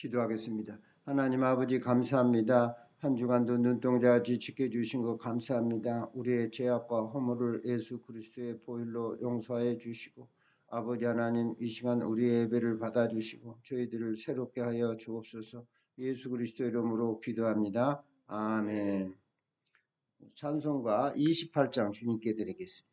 기도하겠습니다. 하나님 아버지 감사합니다. 한 주간도 눈동자같이 지켜주신 것 감사합니다. 우리의 죄악과 허물을 예수 그리스도의 보혈로 용서해 주시고 아버지 하나님 이 시간 우리의 예배를 받아주시고 저희들을 새롭게 하여 주옵소서. 예수 그리스도 이름으로 기도합니다. 아멘. 찬송가 28장 주님께 드리겠습니다.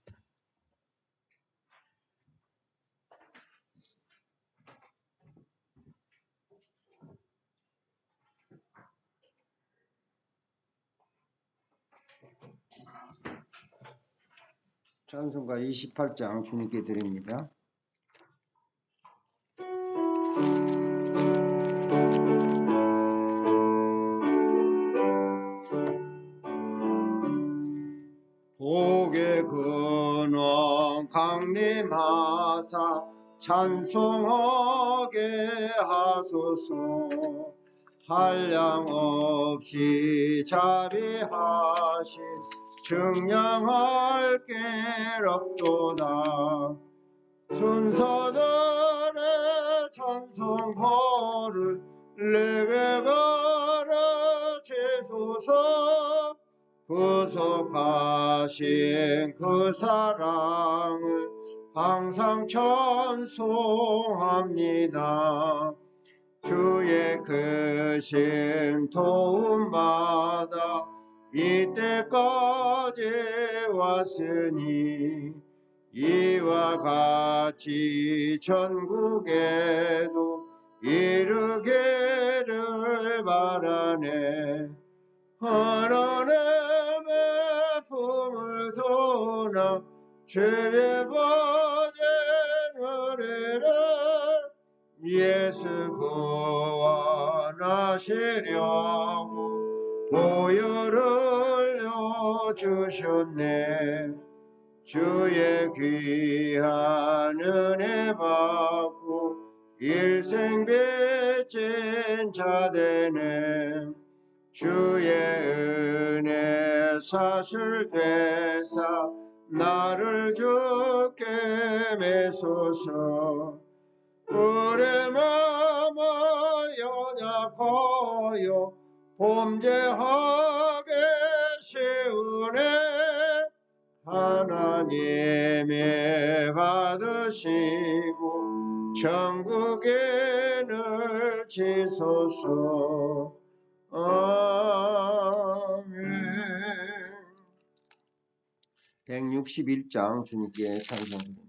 찬송가 28장 주님께 드립니다. 복의 근원 강림하사 찬송하게 하소서. 한량없이 자비하신 증량할 길 없도다. 순서들의 찬송호를 내게 가르치소서. 구속하신 그 사랑을 항상 찬송합니다. 주의 크신 도움받아 이때까지 왔으니 이와 같이 전국에도 이르기를 바라네. 하나님의 품을 도나 죄에 빠진 우리를 예수 구원하시려고 보혈을 주셨네. 주의 귀한 은혜 받고 일생 빚진 자 되네. 주의 은혜 사술되사 나를 주께 메소서. 우리 마음은 연약하여 범죄하기 쉬우네. 하나님이 받으시고 천국인을 지소서. 아멘. 161장 주님께 찬송드립니다.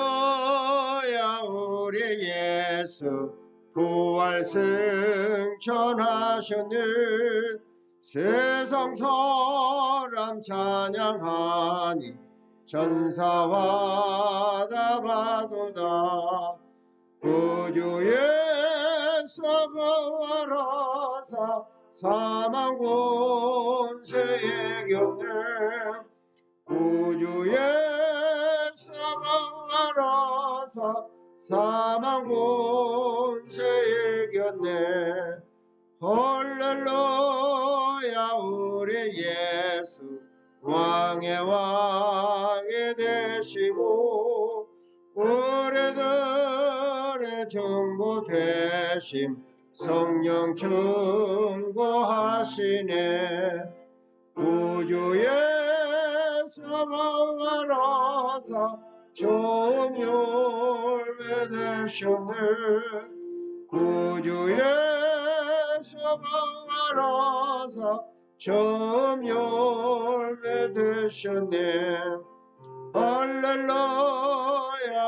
할렐루야 우리 예수 부활 승천하셨네. 세상 사람 찬양하니 천사와 다 바도다. 구주 예수 부활하사 사망 권세 이겼네. 구주 예수 부활하사 사망 권세 이겼네. 할렐루야 우리 예수 왕의 왕이 되시고 우리들의 정보 되심 성령 충고하시네. 구주 예수 부활하사 좋은 열매 되셨네. 구주 예수 부활하사 좋은 열매 되셨네. 할렐루야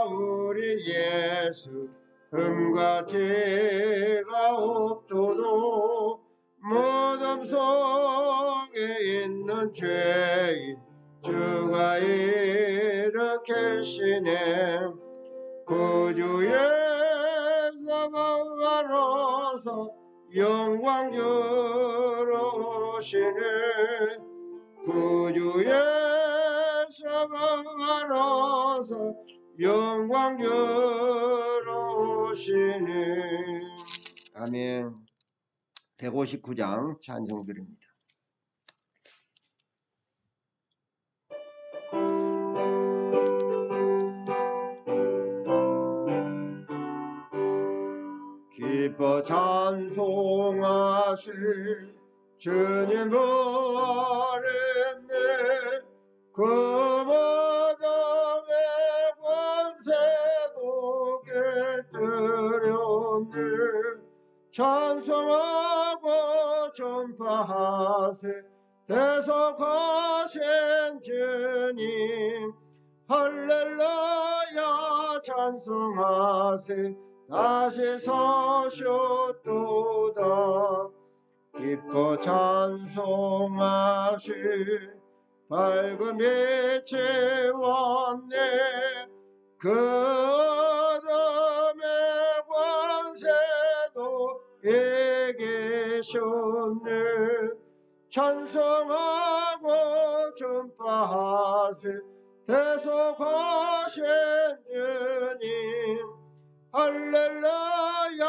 우리 예수 흠과 티가 없도록 무덤 속에 있는 죄인 주가 일으키시네. 구주 예수 부활하사 영광 주로시네. 구주 예수 부활하사 영광 주로시네. 주시는. 아멘. 159장 찬송드립니다. 기뻐 찬송하실 주님 부활했네. 그 마담의 권세도 깨뜨렸네. 찬송하고 전파하세 대속하신 주님. 할렐루야 찬송하세 다시 서셨도다. 기뻐 찬송하시 밝은 빛이 왔네. 그 어둠의 권세도 이기셨네. 찬송하고 전파하세 대속하신 주님. 할렐루야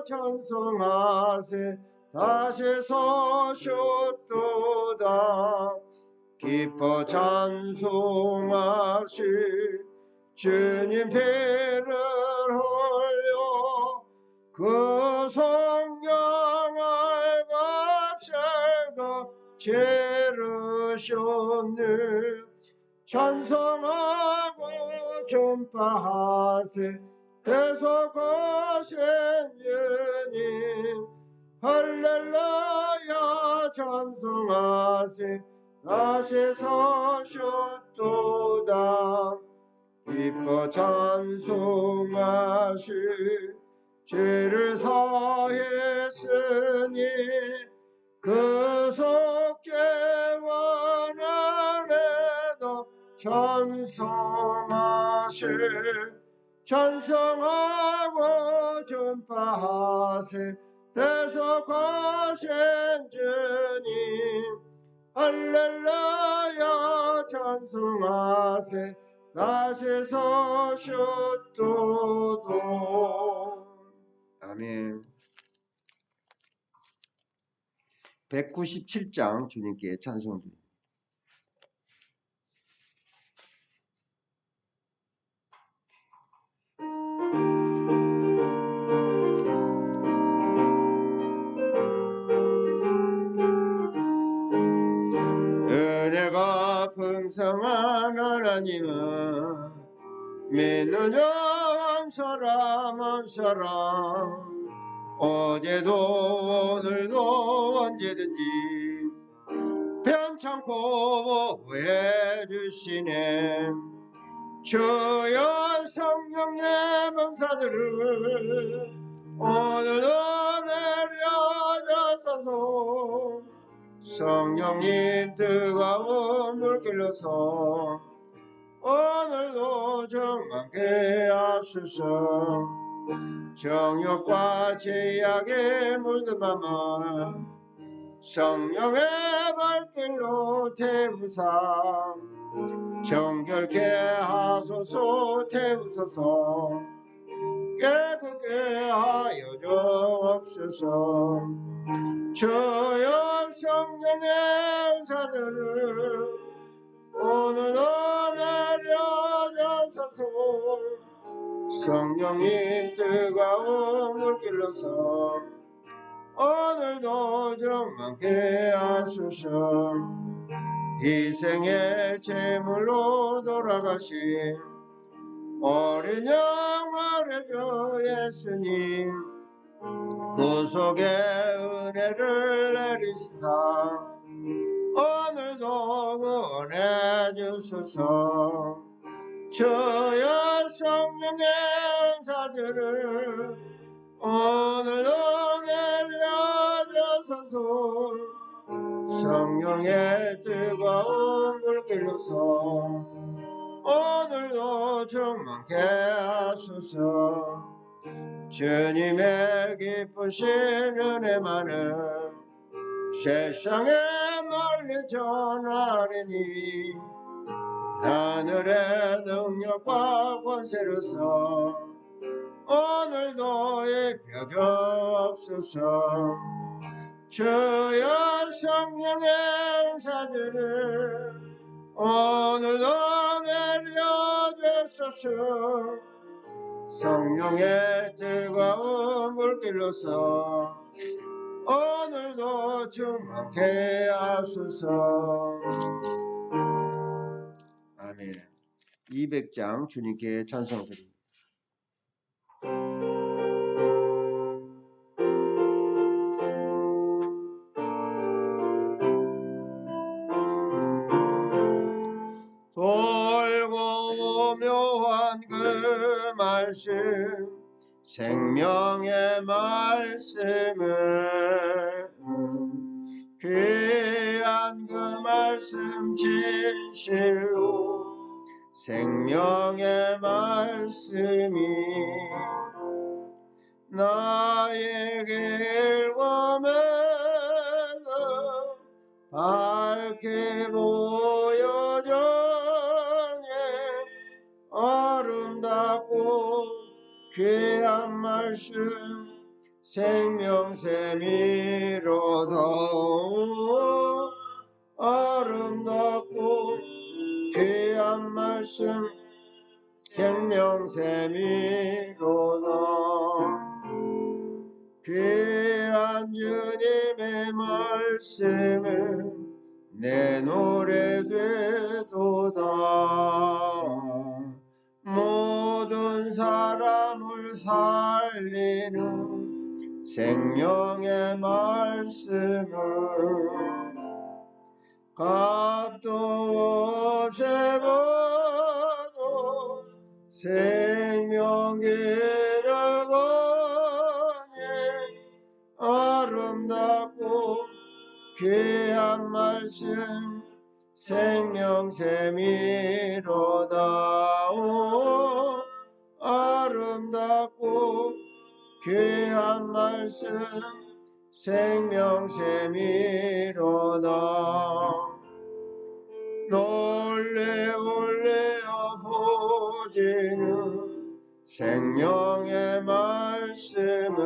찬송하세 다시 서셨도다. 기뻐 찬송하시 주님 피를 흘려 그 성령을 값실도 치르셨네. 찬송하고 전파하세 대속하신 주님. 할렐루야 찬송하세 다시 서셨도다. 기뻐 찬송하시 죄를 사했으니 그 속죄와 안에도 찬송하시. 찬송하고 전파하세 대속하신 주님. 할렐루야 찬송하세 다시 서셨도다. 아멘. 197장 주님께 찬송드립니다. 은혜가 풍성한 하나님은 믿는 한 사람 한 사람 어제도 오늘도 언제든지 편찮고 해주시네. 주여 성령의 번사들을 오늘도 내려주소서. 성령님 뜨거운 물길로서 오늘도 정하게 하소서. 정욕과 죄악에 물든 맘을 성령의 발길로 태우사 정결케 하소서. 태우소서 깨끗게 하여 주옵소서. 주여 성령의 은사들을 오늘도 내려주소서. 성령님 뜨거운 물길로서 오늘도 정하게 하소서. 희생의 제물로 돌아가신 어린 영원의 주 예수님. 구속의 은혜를 내리시사 오늘도 구원해 주소서. 주여 성령의 은사들을 오늘도 내려주소서. 성령의 뜨거운 물길로서 오늘도 충만케 하소서. 주님의 기쁘신 은혜만을 세상에 널리 전하리니 하늘의 능력과 권세로서 오늘도 입혀주옵소서. 주여 성령의 은사들을 오늘도 내려주소서. 성령의 뜨거운 불길로서 오늘도 충만케 하소서. 아멘. 200장 주님께 찬송드립니다. 돌고 묘한 그 말씀, 생명의 말씀을, 귀한 그 말씀 진실로 생명의 말씀이 나에게 일과매도 밝게 보여주니 아름답고 귀한 말씀 생명샘이로다. 아름답고 귀한 말씀 생명샘이로다. 귀한 주님의 말씀은 내 노래 되도다. 모든 사람을 살리는 생명의 말씀을 값도 없이 봐도 생명길을 거니 아름답고 귀한 말씀 생명샘이로다. 오, 아름답고 귀한 말씀 생명샘이로다. 놀래 올려 보지는 생명의 말씀을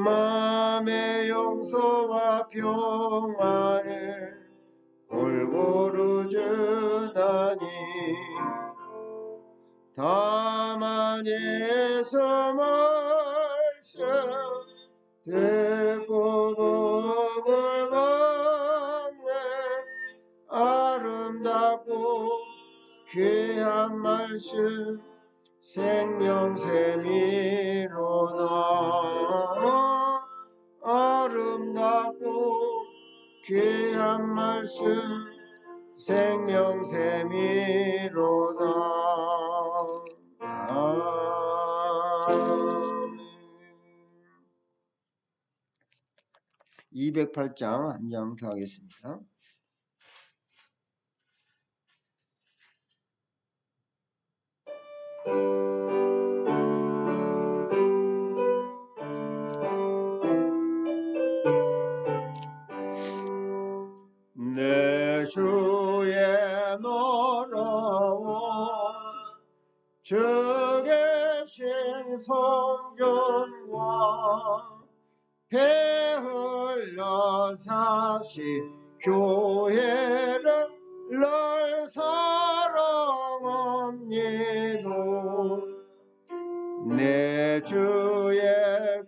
마음의 용서와 평안을 골고루 주나니 다만 예수 말씀 듣고 복을 받네. 아름답고 귀한 말씀 생명샘이로다. 아름답고 귀한 말씀 생명샘이로다. 아멘. 208장 한 장 더 하겠습니다. 내 주의 놀라운 주 계신 성전과 배 흘러 사신 교회를 널 사랑합니도. 내 주의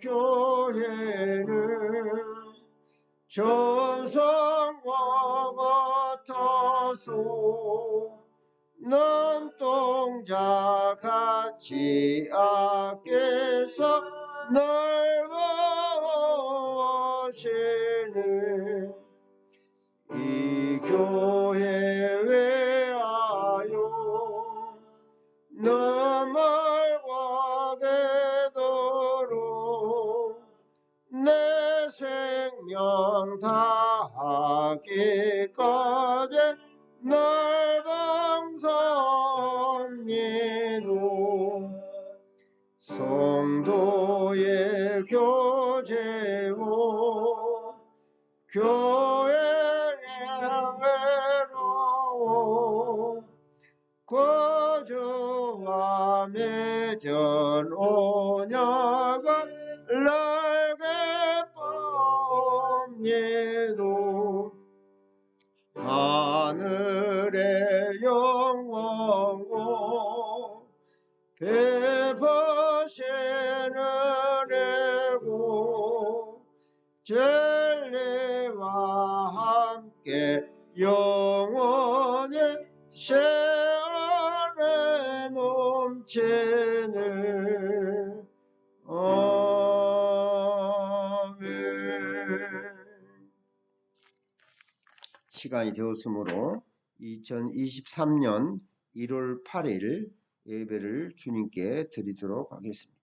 교회는 전성과 같아서 눈동자같이 아껴서 널 보시는 이 교회 위하여 눈물과 기도로 내 생명 다하기까지 널 방송합니도. 성도의 교제로 교회의 외로워 거주와 나와 맺은 언약을 날개 뽐니도 하늘의 영광고 베푸시는 애고 진리와 함께 영원히 세안에 넘치는 아멘. 시간이 되었으므로 2023년 1월 8일 예배를 주님께 드리도록 하겠습니다.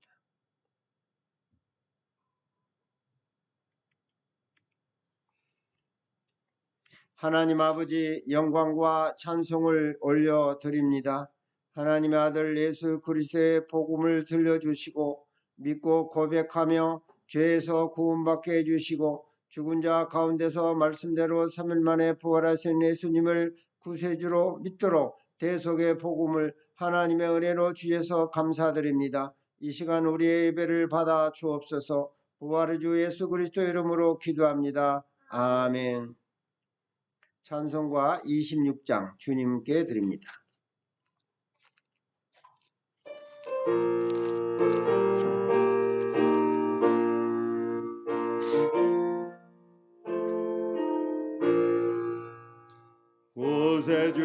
하나님 아버지, 영광과 찬송을 올려드립니다. 하나님의 아들 예수 그리스도의 복음을 들려주시고 믿고 고백하며 죄에서 구원받게 해주시고 죽은 자 가운데서 말씀대로 3일 만에 부활하신 예수님을 구세주로 믿도록 대속의 복음을 하나님의 은혜로 주셔서 감사드립니다. 이 시간 우리의 예배를 받아 주옵소서. 부활의 주 예수 그리스도 이름으로 기도합니다. 아멘. 찬송가 26장 주님께 드립니다.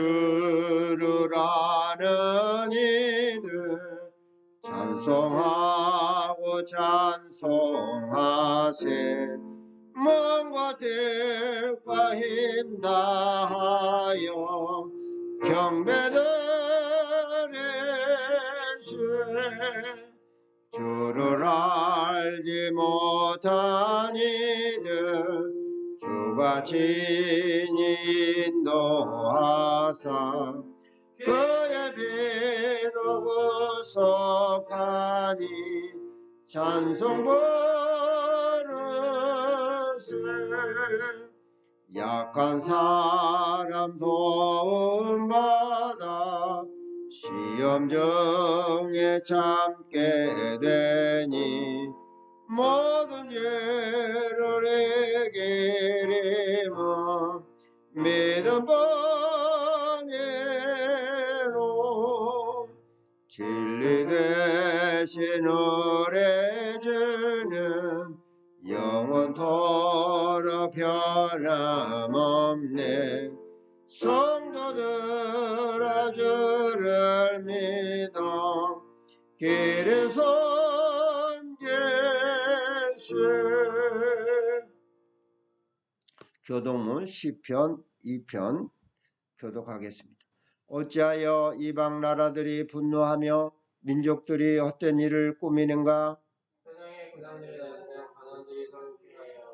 구세주를 아는 이들 찬송하고 찬송하세. 몸과 뜻과 힘 다하여 경배드리세. 주를 알지 못한 이들 주가 친히 인도하사 그의 피로 구속하니 찬송 부르세. 약한 사람 도움받아 시험 중에 참게 되니 모든 죄를 이기리면 믿음 번뇌로 진리 되신 우리 주는 영원토록 변함없네. 성도들아 주를 믿어 길에 섬기세. 교독문 시편 2편 교독하겠습니다. 어찌하여 이방 나라들이 분노하며 민족들이 헛된 일을 꾸미는가? 세상의 괴담들이 나서며 관원들이 서로 피하여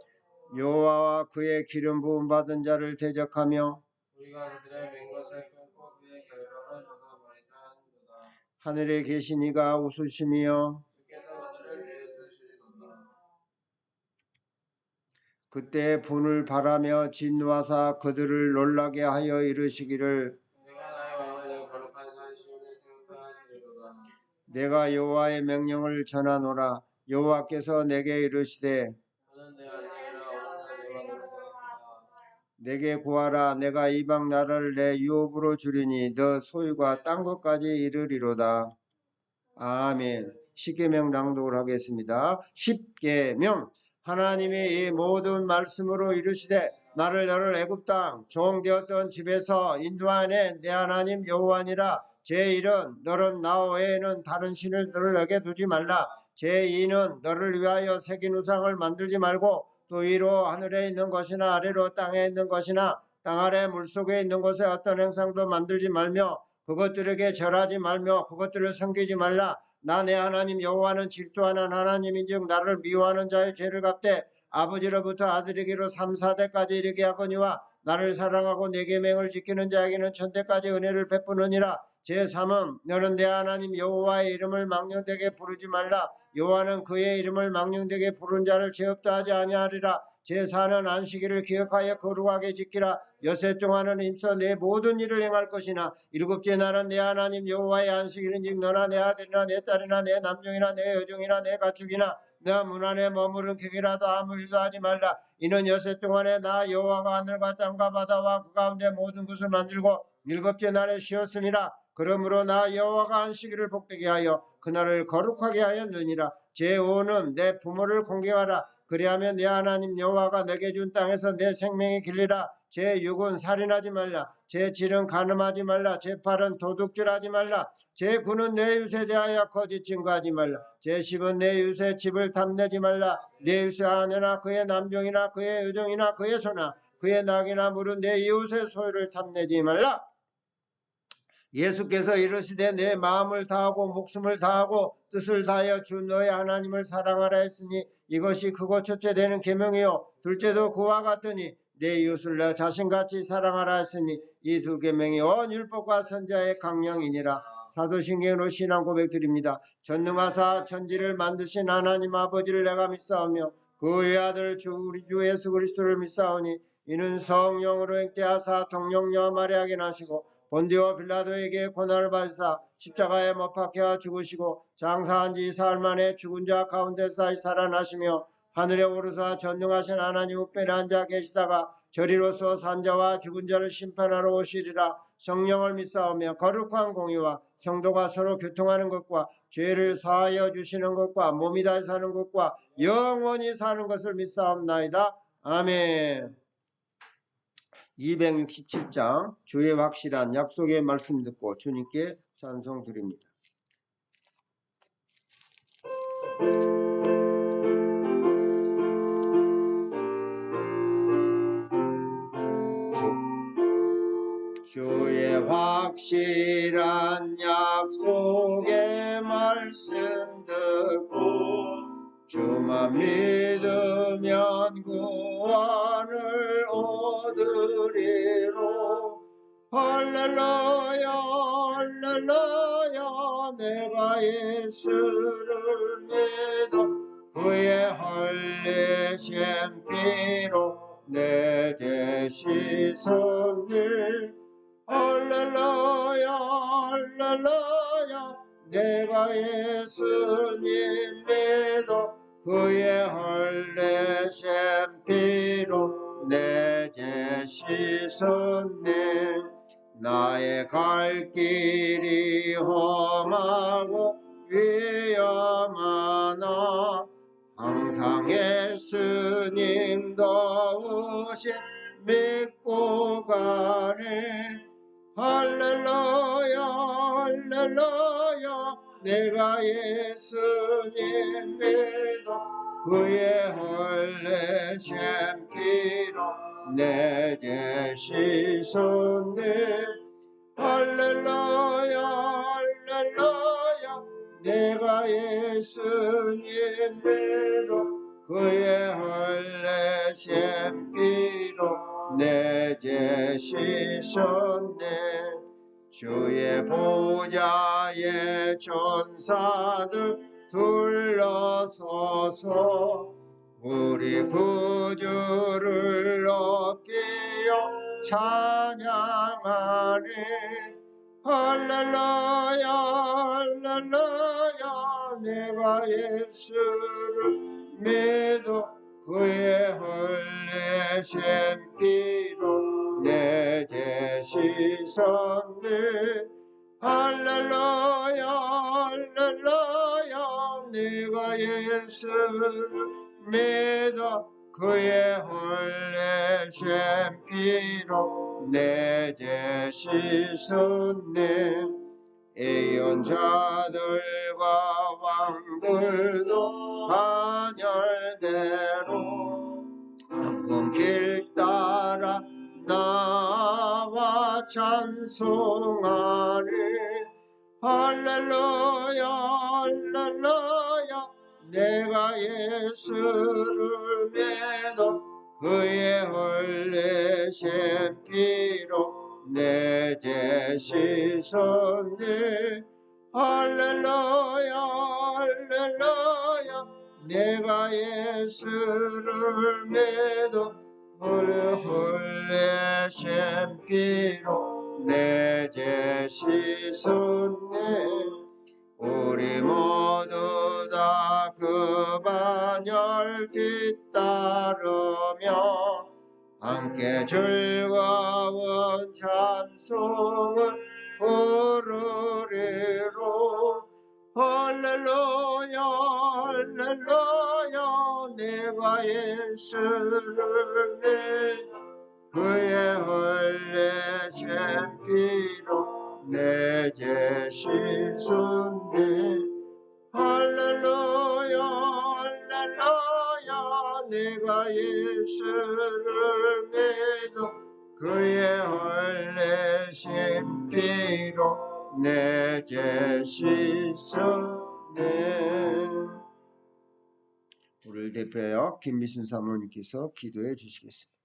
여호와와 그의 기름 부음 받은 자를 대적하며 우리가 그들의 맹것을 끊고 그의 결박을 벗어버리자는도다. 하늘에 계신 이가 웃으시며 주께서 그들을 대해주시리로다. 그때 분을 바라며 진노하사 그들을 놀라게 하여 이르시기를 내가 나의 왕을 내 거룩한 산 시온에 생각하시리로다. 내가 여호와의 명령을 전하노라. 여호와께서 내게 이르시되 너는 내 아들이라 어느 날 내가 너를 구하리라. 내게 구하라. 내가 이방 나라를 내 유업으로 주리니 너 소유가 땅 끝까지 이르리로다. 아멘. 십계명 낭독을 하겠습니다. 십계명. 하나님이 이 모든 말씀으로 이르시되 나를 너를 애굽 땅 종되었던 집에서 인도하네 내 하나님 여호와니라. 제1은 너는 나 외에는 다른 신을 너에게 두지 말라. 제2는 너를 위하여 새긴 우상을 만들지 말고 또 위로 하늘에 있는 것이나 아래로 땅에 있는 것이나 땅 아래 물속에 있는 것에 어떤 행상도 만들지 말며 그것들에게 절하지 말며 그것들을 섬기지 말라. 나 내 하나님 여호와는 질투하는 하나님인즉 나를 미워하는 자의 죄를 갚되 아버지로부터 아들에게로 3, 4대까지 이르게 하거니와 나를 사랑하고 내 계명을 지키는 자에게는 천대까지 은혜를 베푸느니라. 제3은 너는 내 하나님 여호와의 이름을 망령되게 부르지 말라. 여호와는 그의 이름을 망령되게 부른 자를 죄 없다 하지 아니하리라. 제4는 안식일을 기억하여 거룩하게 지키라. 여섯 동안은 힘써 내 모든 일을 행할 것이나 일곱째 날은 내 하나님 여호와의 안식일인즉 너나 내 아들이나 내 딸이나 내 남종이나 내 여종이나 내 가축이나 내 문 안에 머무른 객이라도 아무 일도 하지 말라. 이는 여섯 동안에 나 여호와가 하늘과 땅과 바다와 그 가운데 모든 것을 만들고 일곱째 날에 쉬었음이라. 그러므로 나 여호와가 안식일을 복되게 하여 그날을 거룩하게 하였느니라. 제5는 내 부모를 공경하라. 그리하면 내 하나님 여호와가 내게 준 땅에서 내 생명이 길리라. 제6은 살인하지 말라. 제7은 간음하지 말라. 제8은 도둑질하지 말라. 제9는 내 이웃에 대하여 거짓 증거하지 말라. 제10은 내 이웃의 집을 탐내지 말라. 내 이웃의 아내나 그의 남종이나 그의 여종이나 그의 소나 그의 낙이나 물은 내 이웃의 소유를 탐내지 말라. 예수께서 이르시되 내 마음을 다하고 목숨을 다하고 뜻을 다하여 주 너의 하나님을 사랑하라 했으니 이것이 크고 첫째 되는 계명이요 둘째도 그와 같으니 내 이웃을 내 자신같이 사랑하라 했으니 이 두 계명이 온 율법과 선지자의 강령이니라. 사도신경으로 신앙 고백드립니다. 전능하사 천지를 만드신 하나님 아버지를 내가 믿사오며 그 외아들 우리 주 예수 그리스도를 믿사오니 이는 성령으로 잉태하사 동령녀 마리아에게 나시고 본디오 빌라도에게 고난을 받으사 십자가에 못 박혀 죽으시고 장사한 지 사흘 만에 죽은 자 가운데서 다시 살아나시며 하늘에 오르사 전능하신 하나님 우편에 앉아 계시다가 저리로서 산자와 죽은 자를 심판하러 오시리라. 성령을 믿사오며 거룩한 공의와 성도가 서로 교통하는 것과 죄를 사하여 주시는 것과 몸이 다시 사는 것과 영원히 사는 것을 믿사옵나이다. 아멘. 267장 주의 확실한 약속의 말씀 듣고 주님께 찬송 드립니다. 주의 확실한 약속의 말씀 듣고 주만 믿으면 구원을 얻으리로. 할렐루야 할렐루야 내가 예수를 믿어 그의 흘리신 피로 내 죄 씻었네. 할렐루야 할렐루야 내가 예수님 믿어 그의 흘리신 피로 내 죄 씻었네. 나의 갈 길이 험하고 위험하나 항상 예수님 도우신 믿고 가네. 할렐루야 할렐루야 내가 예수님 믿어 그의 흘리신 피로 내 죄 씻었네. 할렐루야 할렐루야 내가 예수님 믿어 그의 흘리신 피로 내 죄 씻었네. 주의 보좌에 천사들 둘러서서 우리 구주를 높이어 찬양하네. 할렐루야 할렐루야 내가 예수를 믿어 그의 흘리신 피로 내 죄 씻었네. 할렐루야 할렐루야 내가 예수를 믿어 그의 흘리신 피로 내 죄 씻었네. 예언자들과 왕들도 반열대로 그 길 따라 나와 찬송하네. 할렐루야 할렐루야 내가 예수를 믿어 그의 흘리신 피로 내 죄 씻었네. 할렐루야 할렐루야 내가 예수를 믿어 홀레 샘기로 내 죄 씻었네. 우리 모두 다 그 반열 뒤따르며 함께 즐거운 찬송을 부르리로. 할렐루야 할렐루야 내가 예수를 믿어 그의 흘리신 피로 내 죄 씻었네. 할렐루야 할렐루야 내가 예수를 믿어 그의 흘리신 피로 내 죄 씻었네. 우리를 대표하여 김미순 사모님께서 기도해 주시겠습니다.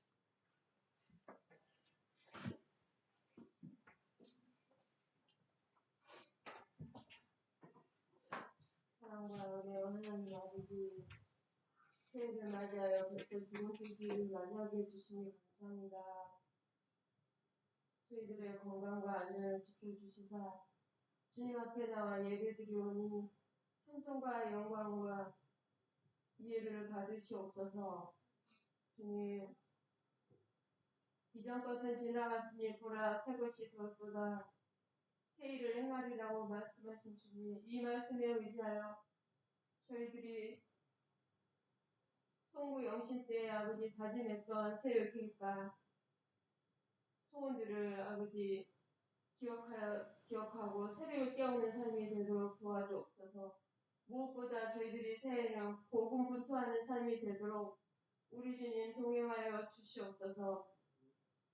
사랑과 은혜 하나님 아버지, 새해를 맞이하여 벌써 두 번째 기회를 맞이하게 해주시니 감사합니다. 저희들의 건강과 안전을 지켜주시사 주님 앞에 나와 예배드리오니 찬송과 영광과 이해를 받으시옵소서. 주님, 이전 것은 지나갔으니 보라 새 것이 되었도다. 새 일을 행하리라고 말씀하신 주님, 이 말씀에 의지하여 저희들이 송구 영신 때 아버지 다짐했던 새 계획과 소원들을 아버지 기억하고 새벽을 깨우는 삶이 되도록 도와주옵소서. 무엇보다 저희들이 새해는 고군분투하는 삶이 되도록 우리 주님 동행하여 주시옵소서.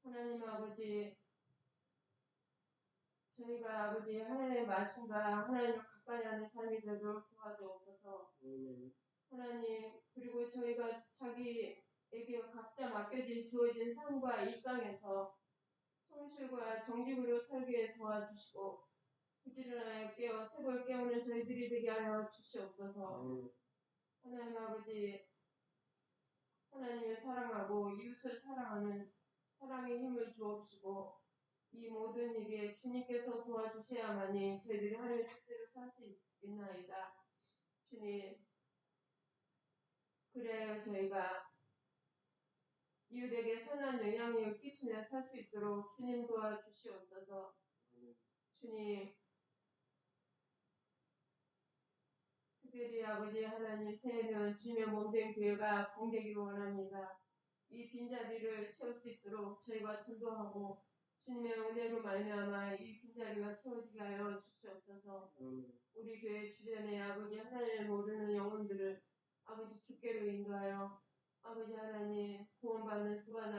하나님 아버지, 저희가 아버지 하나님의 말씀과 하나님을 가까이 하는 삶이 되도록 도와주옵소서. 하나님, 그리고 저희가 자기에게 각자 맡겨진 주어진 삶과 일상에서 성실과 정직으로 살게 도와주시고 부지런하여 새벽을 깨우는 저희들이 되게 하여 주시옵소서. 하나님 아버지, 하나님을 사랑하고 이웃을 사랑하는 사랑의 힘을 주옵시고 이 모든 일에 주님께서 도와주셔야만이 저희들이 하나님의 뜻대로 살 수 있나이다. 주님, 그래야 저희가 이웃에게 선한 영향력을 끼치며 살 수 있도록 주님 도와주시옵소서. 주님, 특별히 아버지 하나님 새해는 주님의 몸된 교회가 붕되기를 원합니다. 이 빈자리를 채울 수 있도록 저희가 전도하고 주님의 은혜로 말미암아 이 빈자리가 채워지게 하여 주시옵소서. 우리 교회 주변에 아버지 하나님을 모르는 영혼들을 아버지 주께로 인도하여 아버지 하나님 구원받는 수가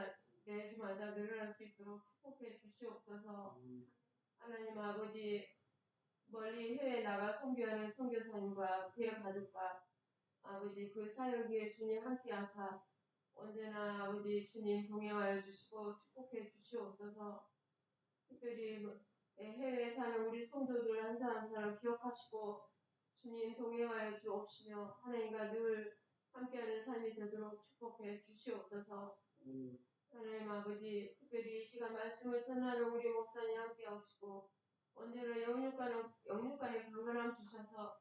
매주마다 늘어날 수 있도록 축복해 주시옵소서. 하나님 아버지 멀리 해외에 나가 선교하는 선교사님과 그의 가족과 아버지 그 사역 위에 주님 함께하사 언제나 아버지 주님 동행하여 주시고 축복해 주시옵소서. 특별히 해외에 사는 우리 성도들 한 사람 한 사람 기억하시고 주님 동행하여 주옵시며 하나님과 늘 함께하는 삶이 되도록 축복해 주시옵소서. 하나님 아버지 특별히 이 시간 말씀을 전하는 우리 목사님 함께하시고 언제나 영육간의 강건함 주셔서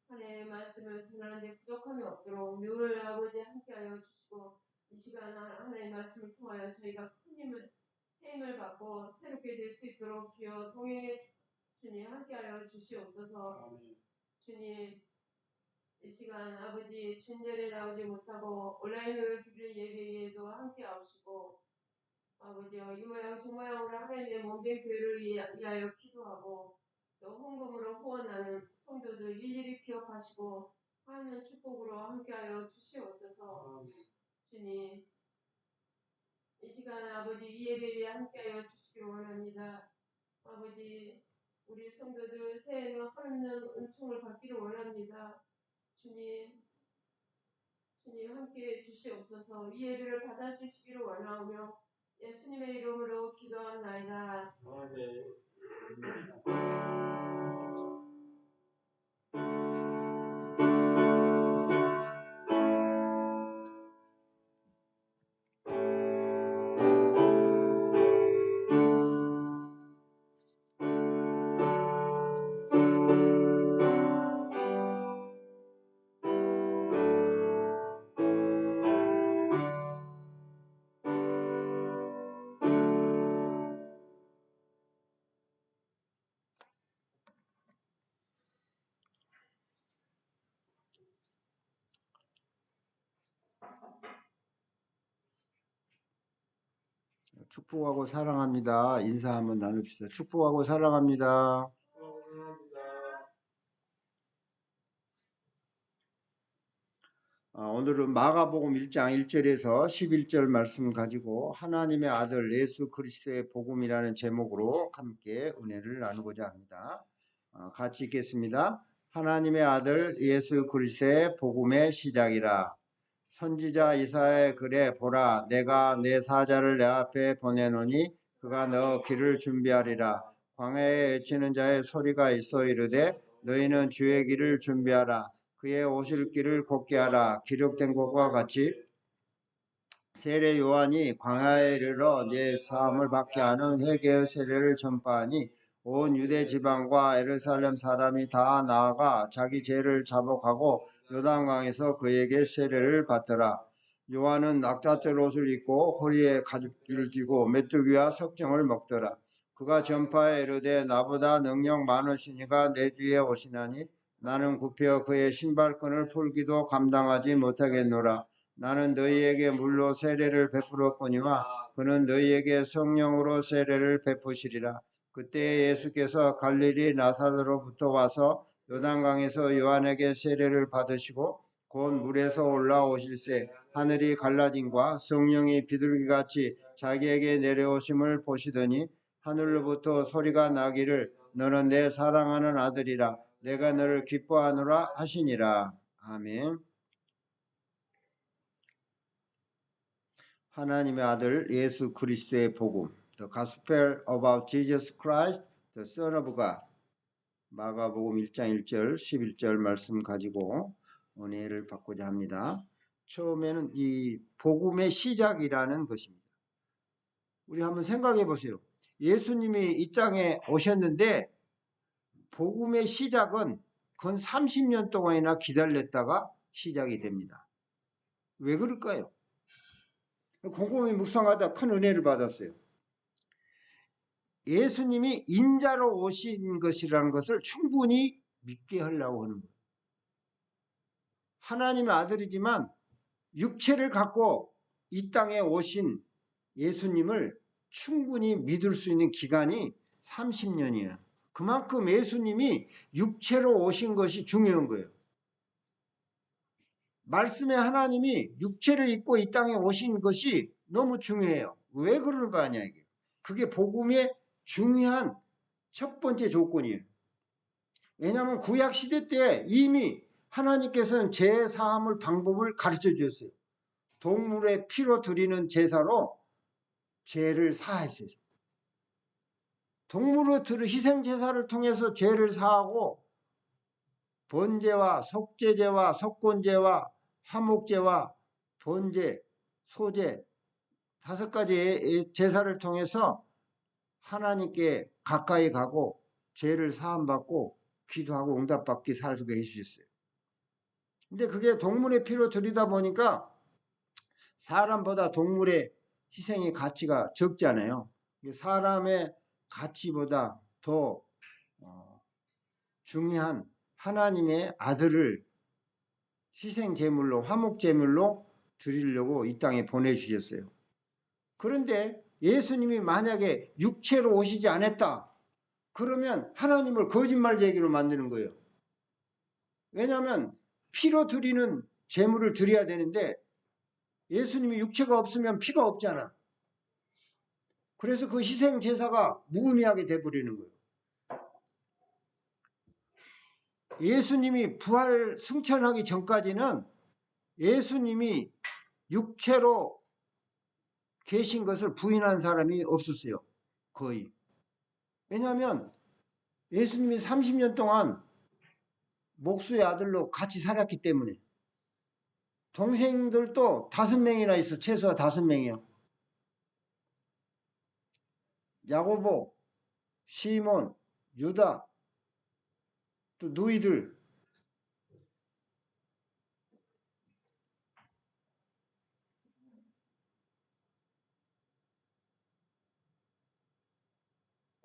하나님의 말씀을 전하는데 부족함이 없도록 늘 아버지 함께하여 주시고 이 시간 하나님의 말씀을 통하여 저희가 큰 새 힘을 받고 새롭게 될 수 있도록 주여 동행해 주님 함께하여 주시옵소서. 주님 이 시간 아버지 준전에 나오지 못하고 온라인으로 드릴 예배에도 함께하시고 아버지여 이 모양 저 모양으로 하나님의 몸된 교회를 위하여 기도하고 또 헌금으로 후원하는 성도들 일일이 기억하시고 하는 축복으로 함께하여 주시옵소서. 주님 이 시간 아버지 이 예배에 함께하여 주시기 원합니다. 아버지 우리 성도들 새해에는 하나님의 은총을 받기를 원합니다. 주님 함께해 주시옵소서. 이 예배를 받아주시기를 원하오며 예수님의 이름으로 기도합나이다. 아멘. 축복하고 사랑합니다. 인사 한번 나눕시다. 축복하고 사랑합니다. 오늘은 마가복음 1장 1절에서 11절 말씀 가지고 하나님의 아들 예수 그리스도의 복음이라는 제목으로 함께 은혜를 나누고자 합니다. 같이 읽겠습니다. 하나님의 아들 예수 그리스도의 복음의 시작이라. 선지자 이사야의 글에 보라, 내가 내 사자를 내 앞에 보내노니 그가 너 길을 준비하리라. 광야에 외치는 자의 소리가 있어 이르되 너희는 주의 길을 준비하라. 그의 오실 길을 곧게 하라. 기록된 것과 같이 세례 요한이 광야에 이르러 내 사함을 받게 하는 회개의 세례를 전파하니 온 유대 지방과 예루살렘 사람이 다 나아가 자기 죄를 자복하고 요단강에서 그에게 세례를 받더라. 요한은 낙타털 옷을 입고 허리에 가죽띠를 띠고 메뚜기와 석정을 먹더라. 그가 전파에 이르되 나보다 능력 많으신 이가 내 뒤에 오시나니 나는 굽혀 그의 신발끈을 풀기도 감당하지 못하겠노라. 나는 너희에게 물로 세례를 베풀었거니와 그는 너희에게 성령으로 세례를 베푸시리라. 그때 예수께서 갈릴리 나사로부터 와서 요단강에서 요한에게 세례를 받으시고 곧 물에서 올라오실새 하늘이 갈라짐과 성령이 비둘기같이 자기에게 내려오심을 보시더니 하늘로부터 소리가 나기를 너는 내 사랑하는 아들이라 내가 너를 기뻐하노라 하시니라. 아멘. 하나님의 아들 예수 그리스도의 복음, The Gospel about Jesus Christ, the Son of God. 마가복음 1장 1절, 11절 말씀 가지고 은혜를 받고자 합니다. 처음에는 이 복음의 시작이라는 것입니다. 우리 한번 생각해 보세요. 예수님이 이 땅에 오셨는데 복음의 시작은 건 30년 동안이나 기다렸다가 시작이 됩니다. 왜 그럴까요? 곰곰이 묵상하다 큰 은혜를 받았어요. 예수님이 인자로 오신 것이라는 것을 충분히 믿게 하려고 하는 거예요. 하나님의 아들이지만 육체를 갖고 이 땅에 오신 예수님을 충분히 믿을 수 있는 기간이 30년이에요. 그만큼 예수님이 육체로 오신 것이 중요한 거예요. 말씀의 하나님이 육체를 입고 이 땅에 오신 것이 너무 중요해요. 왜 그러는 거 아니야 이게. 그게 복음의 중요한 첫 번째 조건이에요. 왜냐하면 구약시대 때 이미 하나님께서는 죄 사함을 방법을 가르쳐 주셨어요. 동물의 피로 드리는 제사로 죄를 사하셨어요. 동물로 드릴 희생 제사를 통해서 죄를 사하고 번제와 속죄제와 속건제와 화목제와 번제, 소제 5가지 제사를 통해서 하나님께 가까이 가고 죄를 사함받고 기도하고 응답받기 살게 해주셨어요. 근데 그게 동물의 피로 드리다 보니까 사람보다 동물의 희생의 가치가 적잖아요. 사람의 가치보다 더 중요한 하나님의 아들을 희생제물로 화목제물로 드리려고 이 땅에 보내주셨어요. 그런데 예수님이 만약에 육체로 오시지 않았다 그러면 하나님을 거짓말쟁이로 만드는 거예요. 왜냐하면 피로 드리는 제물을 드려야 되는데 예수님이 육체가 없으면 피가 없잖아. 그래서 그 희생 제사가 무의미하게 돼버리는 거예요. 예수님이 부활 승천하기 전까지는 예수님이 육체로 계신 것을 부인한 사람이 없었어요. 거의. 왜냐하면 예수님이 30년 동안 목수의 아들로 같이 살았기 때문에. 동생들도 5명이나 있어. 최소한 5명이요. 야고보, 시몬, 유다, 또 누이들.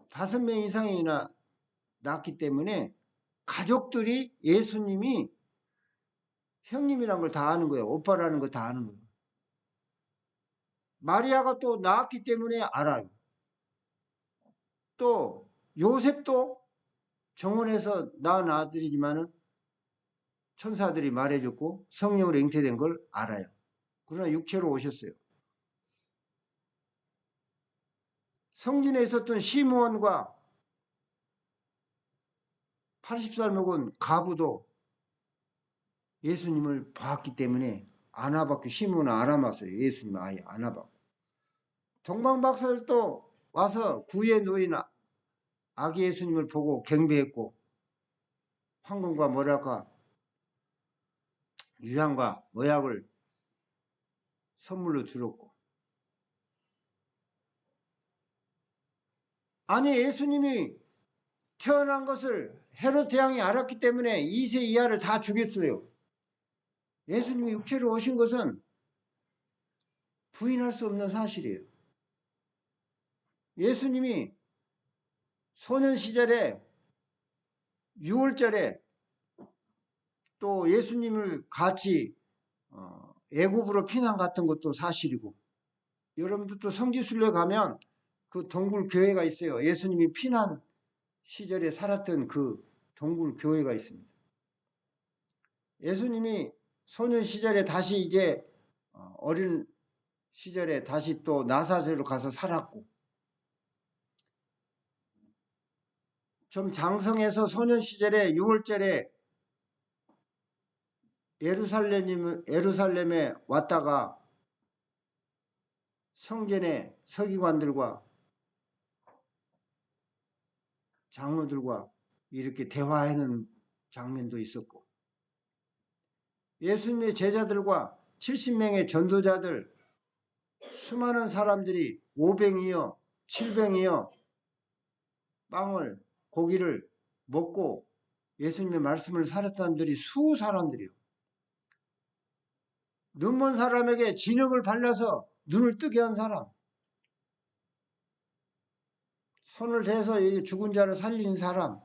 다섯 명 이상이나 낳았기 때문에 가족들이 예수님이 형님이란 걸 다 아는 거예요. 오빠라는 걸 다 아는 거예요. 마리아가 또 낳았기 때문에 알아요. 또 요셉도 정원에서 낳은 아들이지만은 천사들이 말해줬고 성령으로 잉태된 걸 알아요. 그러나 육체로 오셨어요. 성진에 있었던 시므온과 80살 먹은 가부도 예수님을 봤기 때문에 아나봤고, 시므온은 알아봤어요. 예수님 아예 아나봤고. 동방박사들도 와서 구에 놓인 아기 예수님을 보고 경배했고, 황금과 모략과 유향과 모약을 선물로 들었고. 아니, 예수님이 태어난 것을 헤롯 왕이 알았기 때문에 2세 이하를 다 죽였어요. 예수님이 육체로 오신 것은 부인할 수 없는 사실이에요. 예수님이 소년 시절에 6월절에 또 예수님을 같이 애굽으로 피난 갔던 것도 사실이고, 여러분들도 성지순례 가면 그 동굴 교회가 있어요. 예수님이 피난 시절에 살았던 그 동굴 교회가 있습니다. 예수님이 소년 시절에 다시 이제 어린 시절에 다시 또 나사렛으로 가서 살았고, 좀 장성해서 소년 시절에 6월절에 예루살렘에 왔다가 성전의 서기관들과 장로들과 이렇게 대화하는 장면도 있었고, 예수님의 제자들과 70명의 전도자들, 수많은 사람들이 500이요 700이요 빵을 고기를 먹고 예수님의 말씀을 살았던 사람들이 수 사람들이요. 눈먼 사람에게 진흙을 발라서 눈을 뜨게 한 사람, 손을 대서 죽은 자를 살린 사람,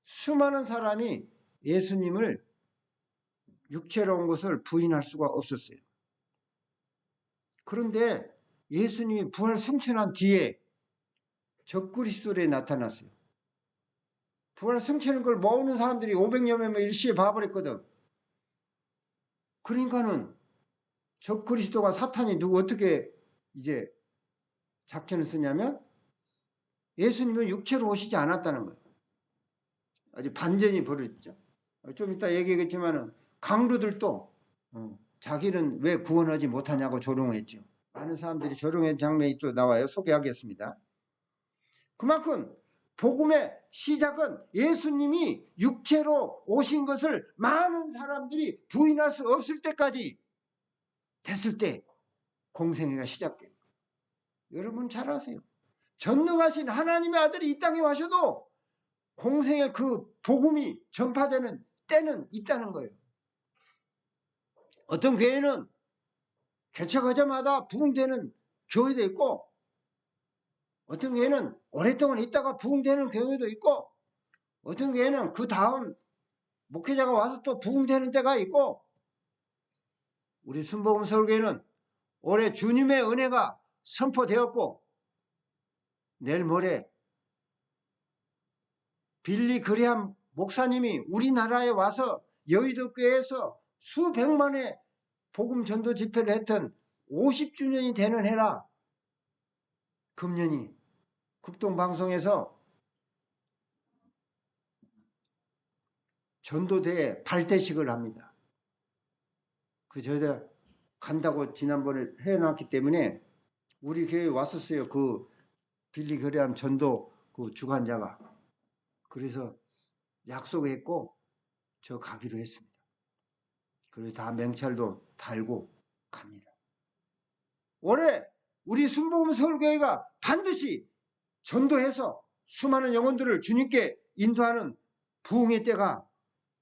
수많은 사람이 예수님을 육체로 온 것을 부인할 수가 없었어요. 그런데 예수님이 부활 승천한 뒤에 적그리스도에 나타났어요. 부활 승천한 걸 모으는 사람들이 500여 명을 일시에 봐버렸거든. 그러니까는 적그리스도가 사탄이 누구 어떻게 이제 작전을 쓰냐면 예수님은 육체로 오시지 않았다는 거예요. 아주 반전이 벌어졌죠. 좀 이따 얘기하겠지만은 강도들도 자기는 왜 구원하지 못하냐고 조롱했죠. 많은 사람들이 조롱한 장면이 또 나와요. 소개하겠습니다. 그만큼 복음의 시작은 예수님이 육체로 오신 것을 많은 사람들이 부인할 수 없을 때까지 됐을 때 공생애가 시작돼요. 여러분 잘 아세요. 전능하신 하나님의 아들이 이 땅에 와셔도 공생의 그 복음이 전파되는 때는 있다는 거예요. 어떤 교회는 개척하자마자 부흥되는 교회도 있고, 어떤 교회는 오랫동안 있다가 부흥되는 교회도 있고, 어떤 교회는 그 다음 목회자가 와서 또 부흥되는 때가 있고, 우리 순복음 서울교회는 올해 주님의 은혜가 선포되었고, 내일 모레 빌리 그레함 목사님이 우리나라에 와서 여의도 교회에서 수백만의 복음 전도 집회를 했던 50주년이 되는 해라 금년이 극동방송에서 전도대회 발대식을 합니다. 저희가 간다고 지난번에 해놨기 때문에 우리 교회에 왔었어요. 그 빌리 그레함 전도 그 주관자가. 그래서 약속했고 저 가기로 했습니다. 그리고 다 명찰도 달고 갑니다. 올해 우리 순복음 서울교회가 반드시 전도해서 수많은 영혼들을 주님께 인도하는 부흥의 때가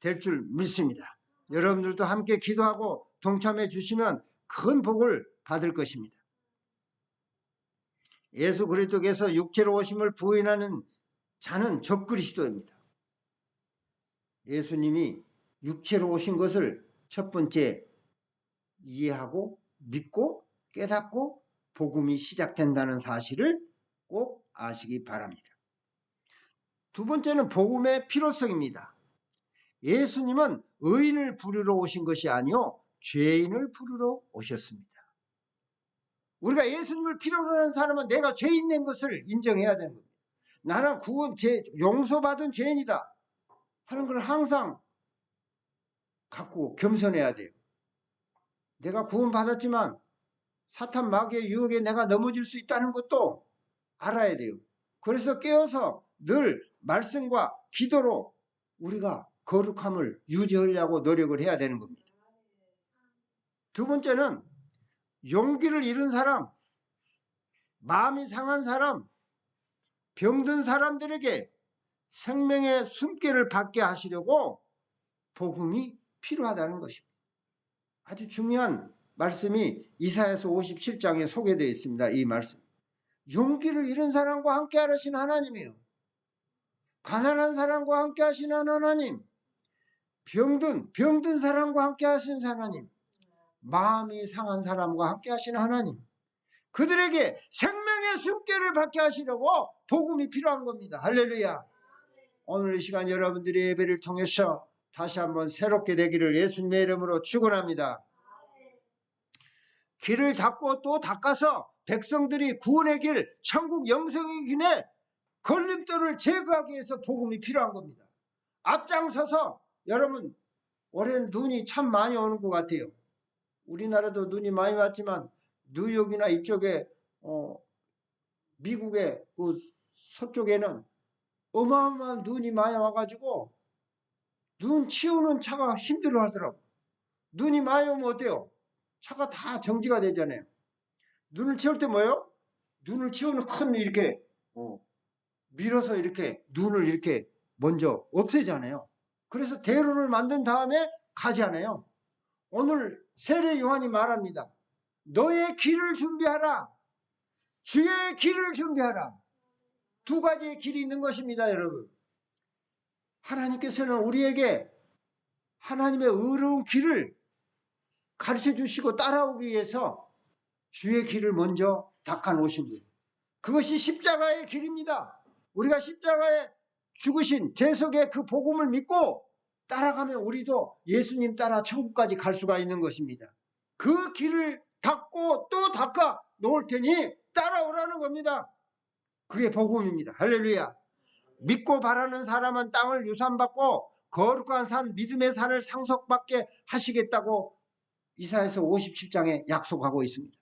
될 줄 믿습니다. 여러분들도 함께 기도하고 동참해 주시면 큰 복을 받을 것입니다. 예수 그리스도께서 육체로 오심을 부인하는 자는 적그리스도입니다. 예수님이 육체로 오신 것을 첫 번째 이해하고 믿고 깨닫고 복음이 시작된다는 사실을 꼭 아시기 바랍니다. 두 번째는 복음의 필요성입니다. 예수님은 의인을 부르러 오신 것이 아니요 죄인을 부르러 오셨습니다. 우리가 예수님을 필요로 하는 사람은 내가 죄인 된 것을 인정해야 되는 겁니다. 나는 용서받은 죄인이다 하는 걸 항상 갖고 겸손해야 돼요. 내가 구원받았지만 사탄 마귀의 유혹에 내가 넘어질 수 있다는 것도 알아야 돼요. 그래서 깨어서 늘 말씀과 기도로 우리가 거룩함을 유지하려고 노력을 해야 되는 겁니다. 두 번째는 용기를 잃은 사람, 마음이 상한 사람, 병든 사람들에게 생명의 숨결을 받게 하시려고 복음이 필요하다는 것입니다. 아주 중요한 말씀이 이사야서 57장에 소개되어 있습니다. 이 말씀. 용기를 잃은 사람과 함께 하시는 하나님이에요. 가난한 사람과 함께 하시는 하나님, 병든 사람과 함께 하시는 하나님, 마음이 상한 사람과 함께 하시는 하나님, 그들에게 생명의 숨결을 받게 하시려고 복음이 필요한 겁니다. 할렐루야. 오늘 이 시간 여러분들의 예배를 통해서 다시 한번 새롭게 되기를 예수님의 이름으로 축원합니다. 길을 닦고 또 닦아서 백성들이 구원의 길, 천국 영생의 길에 걸림돌을 제거하기 위해서 복음이 필요한 겁니다. 앞장서서 여러분 올해는 눈이 참 많이 오는 것 같아요. 우리나라도 눈이 많이 왔지만 뉴욕이나 이쪽에 미국의 그 서쪽에는 어마어마한 눈이 많이 와가지고 눈 치우는 차가 힘들어 하더라고. 눈이 많이 오면 어때요? 차가 다 정지가 되잖아요. 눈을 치울 때 뭐예요? 눈을 치우는 큰 이렇게 밀어서 이렇게 눈을 이렇게 먼저 없애잖아요. 그래서 대로를 만든 다음에 가잖아요. 오늘 세례 요한이 말합니다. 너의 길을 준비하라. 주의 길을 준비하라. 두 가지의 길이 있는 것입니다, 여러분. 하나님께서는 우리에게 하나님의 의로운 길을 가르쳐 주시고 따라오기 위해서 주의 길을 먼저 닦아 놓으신 분. 그것이 십자가의 길입니다. 우리가 십자가에 죽으신 제석의 그 복음을 믿고 따라가면 우리도 예수님 따라 천국까지 갈 수가 있는 것입니다. 그 길을 닦고 또 닦아 놓을 테니 따라오라는 겁니다. 그게 복음입니다. 할렐루야. 믿고 바라는 사람은 땅을 유산받고 거룩한 산 믿음의 산을 상속받게 하시겠다고 이사야서 57장에 약속하고 있습니다.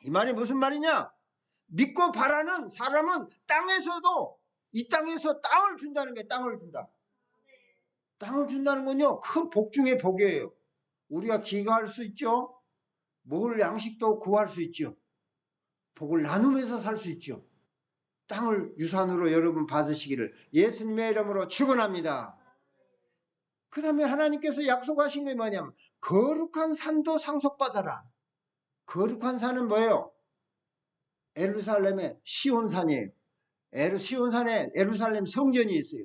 이 말이 무슨 말이냐? 믿고 바라는 사람은 땅에서도 이 땅에서 땅을 준다는 게 땅을 준다. 땅을 준다는 건요 큰 복 중의 복이에요. 우리가 기거할 수 있죠. 먹을 양식도 구할 수 있죠. 복을 나누면서 살 수 있죠. 땅을 유산으로 여러분 받으시기를 예수님의 이름으로 축원합니다. 그 다음에 하나님께서 약속하신 게 뭐냐면 거룩한 산도 상속받아라. 거룩한 산은 뭐예요? 예루살렘의 시온산이에요. 시온산에 예루살렘 성전이 있어요.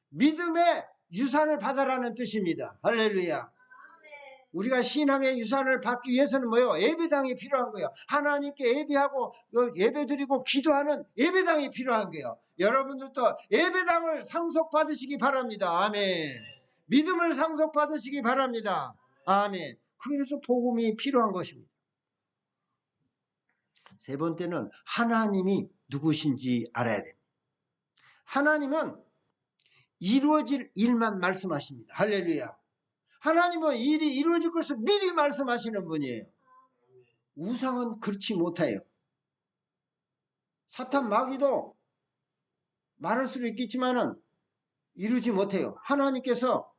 믿음의 유산을 받아라는 뜻입니다. 할렐루야. 우리가 신앙의 유산을 받기 위해서는 뭐예요? 예배당이 필요한 거예요. 하나님께 예배하고 예배드리고 기도하는 예배당이 필요한 거예요. 여러분들도 예배당을 상속받으시기 바랍니다. 아멘. 믿음을 상속받으시기 바랍니다. 아멘. 그래서 복음이 필요한 것입니다. 세 번째는 하나님이 누구신지 알아야 됩니다. 하나님은 이루어질 일만 말씀하십니다. 할렐루야. 하나님은 일이 이루어질 것을 미리 말씀하시는 분이에요. 우상은 그렇지 못해요. 사탄 마귀도 말할 수도 있겠지만은 이루지 못해요. 하나님께서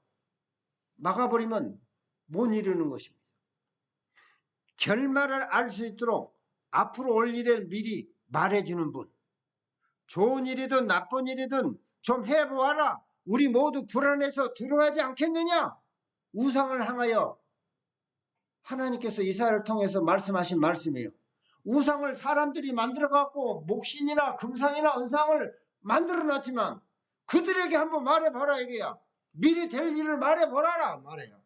막아버리면 못 이루는 것입니다. 결말을 알 수 있도록 앞으로 올 일을 미리 말해주는 분. 좋은 일이든 나쁜 일이든 좀 해보아라. 우리 모두 불안해서 들어가지 않겠느냐? 우상을 향하여 하나님께서 이사야를 통해서 말씀하신 말씀이에요. 우상을 사람들이 만들어갖고 목신이나 금상이나 은상을 만들어놨지만 그들에게 한번 말해보라 이게야. 미리 될 일을 말해보라라 말해요.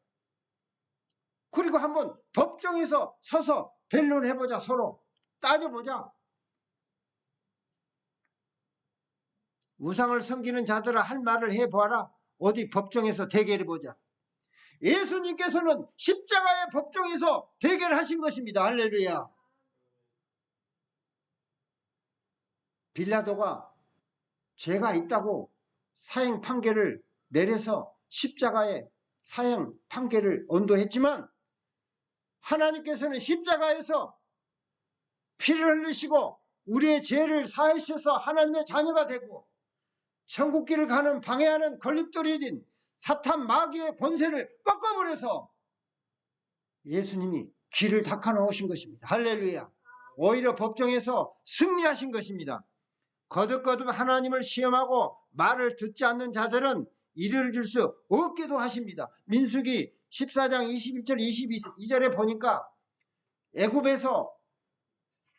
그리고 한번 법정에서 서서 변론해보자. 서로 따져보자. 우상을 섬기는 자들아 할 말을 해보아라. 어디 법정에서 대결해보자. 예수님께서는 십자가의 법정에서 대결하신 것입니다. 할렐루야. 빌라도가 죄가 있다고 사형 판결을 내려서 십자가에 사형 판결을 언도했지만 하나님께서는 십자가에서 피를 흘리시고 우리의 죄를 사하셔서 하나님의 자녀가 되고 천국길을 가는 방해하는 걸림돌이 사탄 마귀의 권세를 꺾어버려서 예수님이 길을 닦아 놓으신 것입니다. 할렐루야. 오히려 법정에서 승리하신 것입니다. 거듭거듭 하나님을 시험하고 말을 듣지 않는 자들은 이를 줄 수 없게도 하십니다. 민수기 14장 21절 22절에 보니까 애굽에서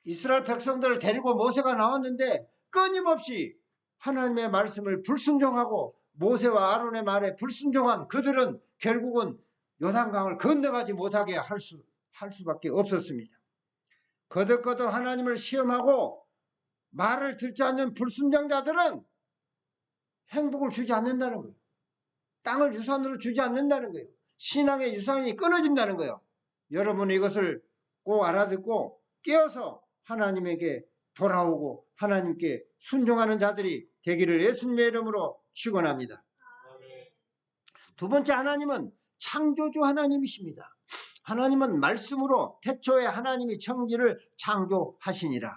이스라엘 백성들을 데리고 모세가 나왔는데 끊임없이 하나님의 말씀을 불순종하고 모세와 아론의 말에 불순종한 그들은 결국은 요단강을 건너가지 못하게 할 수밖에 없었습니다. 거듭거듭 하나님을 시험하고 말을 듣지 않는 불순종자들은 행복을 주지 않는다는 거예요. 땅을 유산으로 주지 않는다는 거예요. 신앙의 유산이 끊어진다는 거예요. 여러분은 이것을 꼭 알아듣고 깨어서 하나님에게 돌아오고 하나님께 순종하는 자들이 되기를 예수님의 이름으로 축원합니다. 두 번째, 하나님은 창조주 하나님이십니다. 하나님은 말씀으로 태초에 하나님이 천지를 창조하시니라.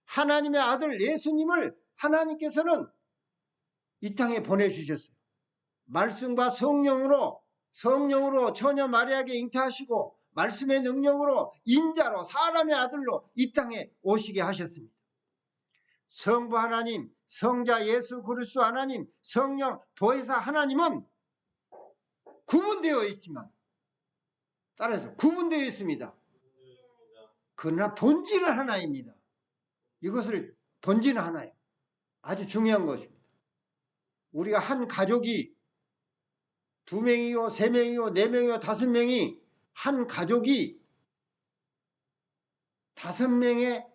하나님의 아들 예수님을 하나님께서는 이 땅에 보내주셨어요. 말씀과 성령으로 처녀 마리아에게 잉태하시고 말씀의 능력으로 인자로 사람의 아들로 이 땅에 오시게 하셨습니다. 성부 하나님, 성자 예수 그리스도 하나님, 성령 보혜사 하나님은 구분되어 있지만, 따라서 구분되어 있습니다. 그러나 본질은 하나입니다. 이것을 본질은 하나예요. 아주 중요한 것입니다. 우리가 한 가족이 2명이요, 3명이요, 4명이요, 5명이 한 가족이 5명의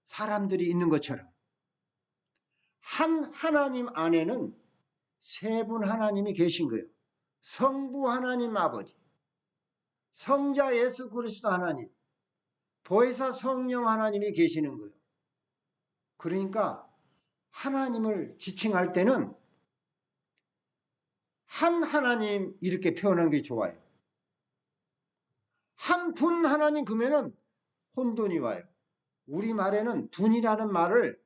사람들이 있는 것처럼 한 하나님 안에는 세 분 하나님이 계신 거예요. 성부 하나님 아버지, 성자 예수 그리스도 하나님, 보혜사 성령 하나님이 계시는 거예요. 그러니까 하나님을 지칭할 때는 한 하나님 이렇게 표현한 게 좋아요. 한 분 하나님 그러면은 혼돈이 와요. 우리말에는 분이라는 말을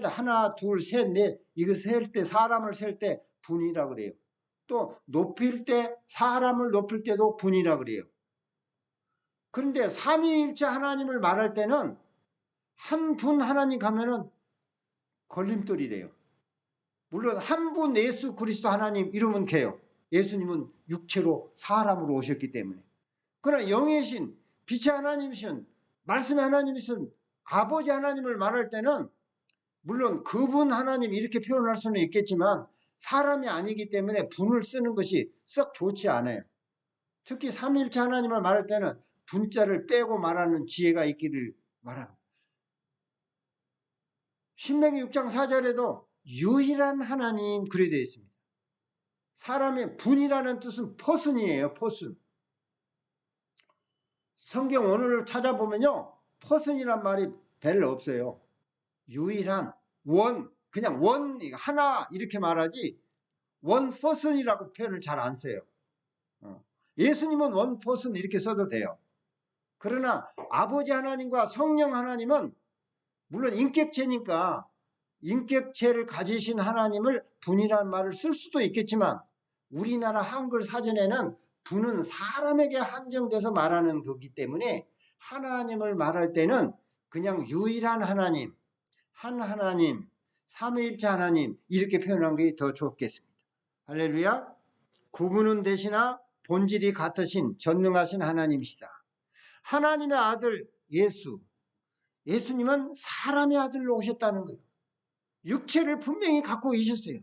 하나, 둘, 셋, 넷 이거 셀 때 사람을 셀 때 분이라 그래요. 또 높일 때 사람을 높일 때도 분이라 그래요. 그런데 삼위일체 하나님을 말할 때는 한 분 하나님 가면은 걸림돌이래요. 물론 한 분 예수 그리스도 하나님 이러면 돼요. 예수님은 육체로 사람으로 오셨기 때문에. 그러나 영이신 빛의 하나님이신 말씀의 하나님이신 아버지 하나님을 말할 때는 물론 그분 하나님 이렇게 표현할 수는 있겠지만 사람이 아니기 때문에 분을 쓰는 것이 썩 좋지 않아요. 특히 삼위일체 하나님을 말할 때는 분자를 빼고 말하는 지혜가 있기를 바랍니다. 신명기 6장 4절에도 유일한 하나님 그래 되어 있습니다. 사람의 분이라는 뜻은 퍼슨이에요. 퍼슨. 성경 원어를 찾아보면요, 퍼슨이란 말이 별로 없어요. 유일한, 그냥 원, 하나 이렇게 말하지 원 퍼슨이라고 표현을 잘 안 써요. 예수님은 원 퍼슨 이렇게 써도 돼요. 그러나 아버지 하나님과 성령 하나님은 물론 인격체니까 인격체를 가지신 하나님을 분이라는 말을 쓸 수도 있겠지만 우리나라 한글 사전에는 분은 사람에게 한정돼서 말하는 거기 때문에 하나님을 말할 때는 그냥 유일한 하나님, 한 하나님, 삼위일체 하나님 이렇게 표현한 게 더 좋겠습니다. 할렐루야. 구분은 되시나 본질이 같으신 전능하신 하나님이시다. 하나님의 아들 예수님은 사람의 아들로 오셨다는 거예요. 육체를 분명히 갖고 계셨어요.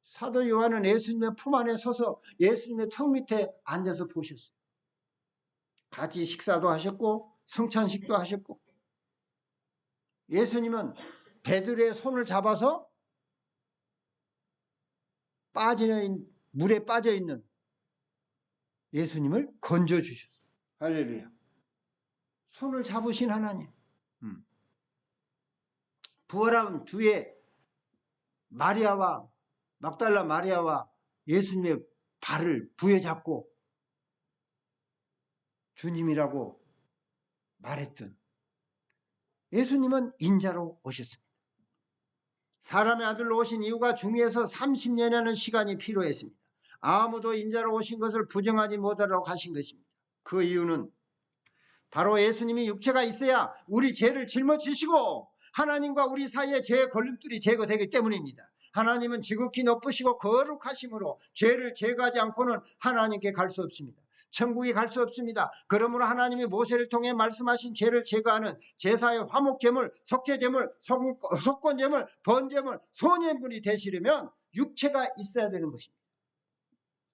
사도 요한은 예수님의 품 안에 서서 예수님의 턱 밑에 앉아서 보셨어요. 같이 식사도 하셨고 성찬식도 하셨고, 예수님은 베드로의 손을 잡아서 물에 빠져 있는 예수님을 건져 주셨어요. 할렐루야. 손을 잡으신 하나님. 부활한 뒤에 마리아와 막달라 마리아와 예수님의 발을 부여잡고 주님이라고 말했던 예수님은 인자로 오셨습니다. 사람의 아들로 오신 이유가 중에서 30년이라는 시간이 필요했습니다. 아무도 인자로 오신 것을 부정하지 못하도록 하신 것입니다. 그 이유는 바로 예수님이 육체가 있어야 우리 죄를 짊어지시고 하나님과 우리 사이의 죄의 걸림돌이 제거되기 때문입니다. 하나님은 지극히 높으시고 거룩하심으로 죄를 제거하지 않고는 하나님께 갈 수 없습니다. 천국에 갈 수 없습니다. 그러므로 하나님이 모세를 통해 말씀하신 죄를 제거하는 제사의 화목제물, 속죄제물, 속건제물, 번제물, 소년물이 되시려면 육체가 있어야 되는 것입니다.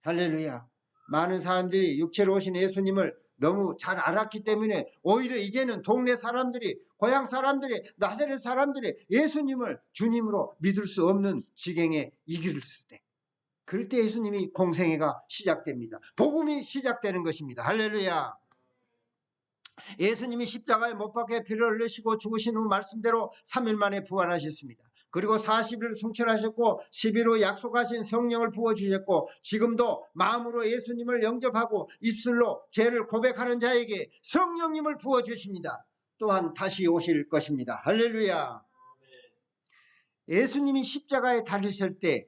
할렐루야. 많은 사람들이 육체로 오신 예수님을 너무 잘 알았기 때문에 오히려 이제는 동네 사람들이, 고향 사람들이, 나사렛 사람들이 예수님을 주님으로 믿을 수 없는 지경에 이르렀을 때, 그럴 때 예수님이 공생애가 시작됩니다. 복음이 시작되는 것입니다. 할렐루야. 예수님이 십자가에 못 박혀 피를 흘리시고 죽으신 후 말씀대로 3일 만에 부활하셨습니다. 그리고 40일 승천하셨고 10일 후 약속하신 성령을 부어주셨고, 지금도 마음으로 예수님을 영접하고 입술로 죄를 고백하는 자에게 성령님을 부어주십니다. 또한 다시 오실 것입니다. 할렐루야. 예수님이 십자가에 달리실 때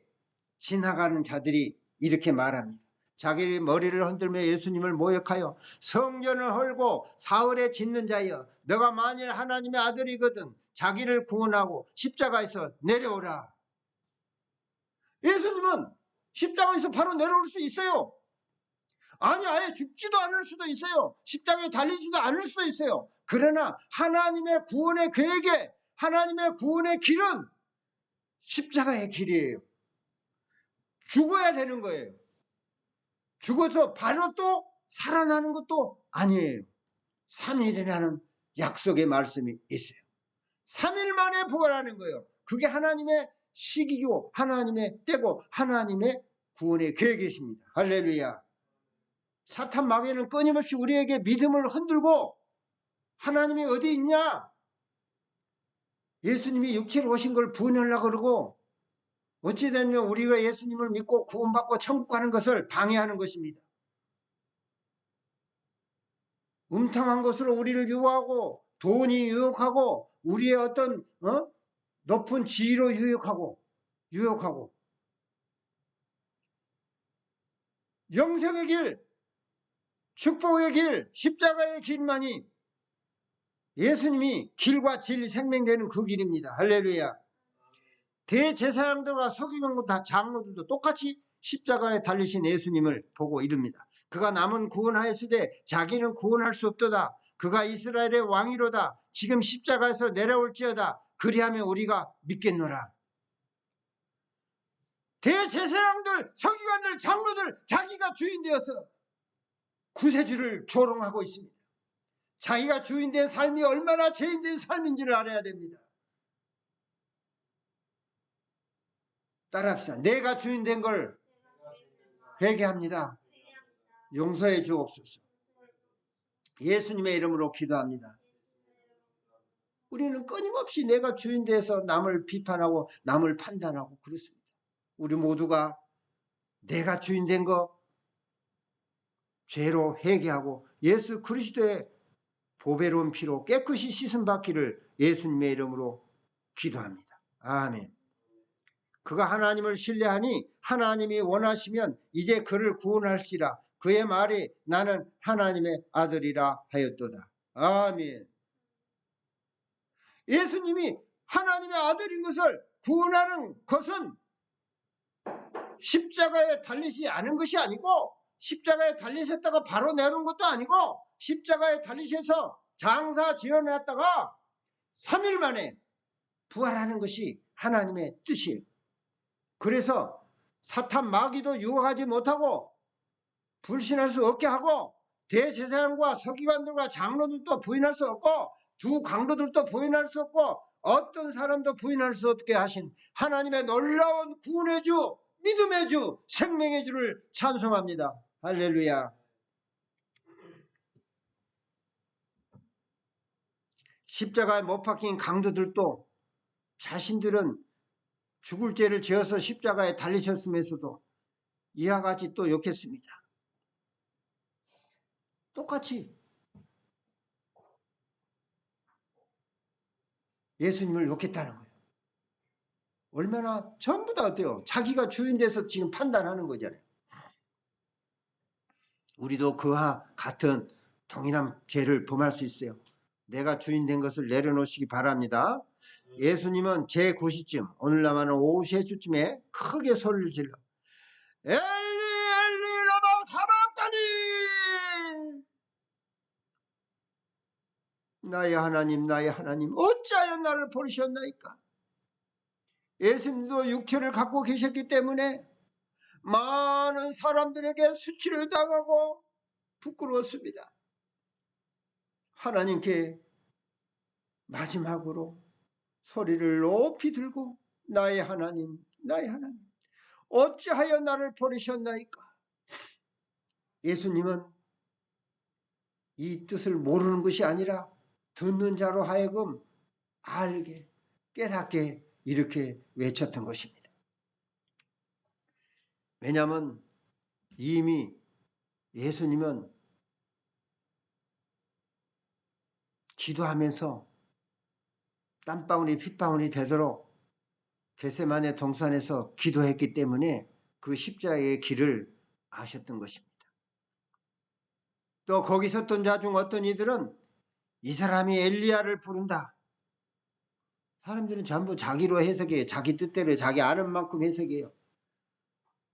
지나가는 자들이 이렇게 말합니다. 자기 머리를 흔들며 예수님을 모욕하여 성전을 헐고 사흘에 짓는 자여, 너가 만일 하나님의 아들이거든 자기를 구원하고 십자가에서 내려오라. 예수님은 십자가에서 바로 내려올 수 있어요. 아니, 아예 죽지도 않을 수도 있어요. 십자가에 달리지도 않을 수도 있어요. 그러나 하나님의 구원의 계획에, 하나님의 구원의 길은 십자가의 길이에요. 죽어야 되는 거예요. 죽어서 바로 또 살아나는 것도 아니에요. 3일이라는 약속의 말씀이 있어요. 3일 만에 부활하는 거예요. 그게 하나님의 시기고 하나님의 때고 하나님의 구원의 계획이십니다. 할렐루야. 사탄 마귀는 끊임없이 우리에게 믿음을 흔들고, 하나님이 어디 있냐? 예수님이 육체로 오신 걸 부인하려고 그러고, 어찌되면 우리가 예수님을 믿고 구원받고 천국 가는 것을 방해하는 것입니다. 음탕한 것으로 우리를 유혹하고, 돈이 유혹하고, 우리의 어떤 높은 지위로 유혹하고 영생의 길, 축복의 길, 십자가의 길만이 예수님이 길과 진리 생명되는 그 길입니다. 할렐루야. 대제사장들과 서기관도 다 장로들도 똑같이 십자가에 달리신 예수님을 보고 이릅니다. 그가 남은 구원하였으되 자기는 구원할 수 없도다. 그가 이스라엘의 왕이로다. 지금 십자가에서 내려올지어다. 그리하면 우리가 믿겠노라. 대제사장들, 서기관들, 장로들, 자기가 주인 되어서 구세주를 조롱하고 있습니다. 자기가 주인된 삶이 얼마나 죄인된 삶인지를 알아야 됩니다. 따라합시다. 내가 주인된 걸 회개합니다. 용서해 주옵소서. 예수님의 이름으로 기도합니다. 우리는 끊임없이 내가 주인돼서 남을 비판하고 남을 판단하고 그렇습니다. 우리 모두가 내가 주인된 거 죄로 회개하고 예수 그리스도의 보배로운 피로 깨끗이 씻음 받기를 예수님의 이름으로 기도합니다. 아멘. 그가 하나님을 신뢰하니 하나님이 원하시면 이제 그를 구원할지라. 그의 말이 나는 하나님의 아들이라 하였도다. 아멘. 예수님이 하나님의 아들인 것을 구원하는 것은 십자가에 달리지 않은 것이 아니고, 십자가에 달리셨다가 바로 내려온 것도 아니고, 십자가에 달리셔서 장사 지어놨다가 3일 만에 부활하는 것이 하나님의 뜻이에요. 그래서 사탄 마귀도 유혹하지 못하고 불신할 수 없게 하고 대제사장과 서기관들과 장로들도 부인할 수 없고 두 강도들도 부인할 수 없고 어떤 사람도 부인할 수 없게 하신 하나님의 놀라운 구원의 주, 믿음의 주, 생명의 주를 찬송합니다. 할렐루야. 십자가에 못 박힌 강도들도 자신들은 죽을 죄를 지어서 십자가에 달리셨으면서도 이와 같이 또 욕했습니다. 똑같이 예수님을 욕했다는 거예요. 얼마나 전부 다 어때요? 자기가 주인 돼서 지금 판단하는 거잖아요. 우리도 그와 같은 동일한 죄를 범할 수 있어요. 내가 주인 된 것을 내려놓으시기 바랍니다. 예수님은 제9시쯤 오늘날만은 오후 3시쯤에 크게 소리를 질러 엘리 엘리 라마 사박다니 나의 하나님 어찌하여 나를 버리셨나이까. 예수님도 육체를 갖고 계셨기 때문에 많은 사람들에게 수치를 당하고 부끄러웠습니다. 하나님께 마지막으로 소리를 높이 들고 나의 하나님 어찌하여 나를 버리셨나이까. 예수님은 이 뜻을 모르는 것이 아니라 듣는 자로 하여금 알게 깨닫게 이렇게 외쳤던 것입니다. 왜냐하면 이미 예수님은 기도하면서 땀방울이 핏방울이 되도록 겟세마네 동산에서 기도했기 때문에 그 십자가의 길을 아셨던 것입니다. 또 거기 섰던 자 중 어떤 이들은 이 사람이 엘리야를 부른다. 사람들은 전부 자기로 해석해요. 자기 뜻대로 자기 아는 만큼 해석해요.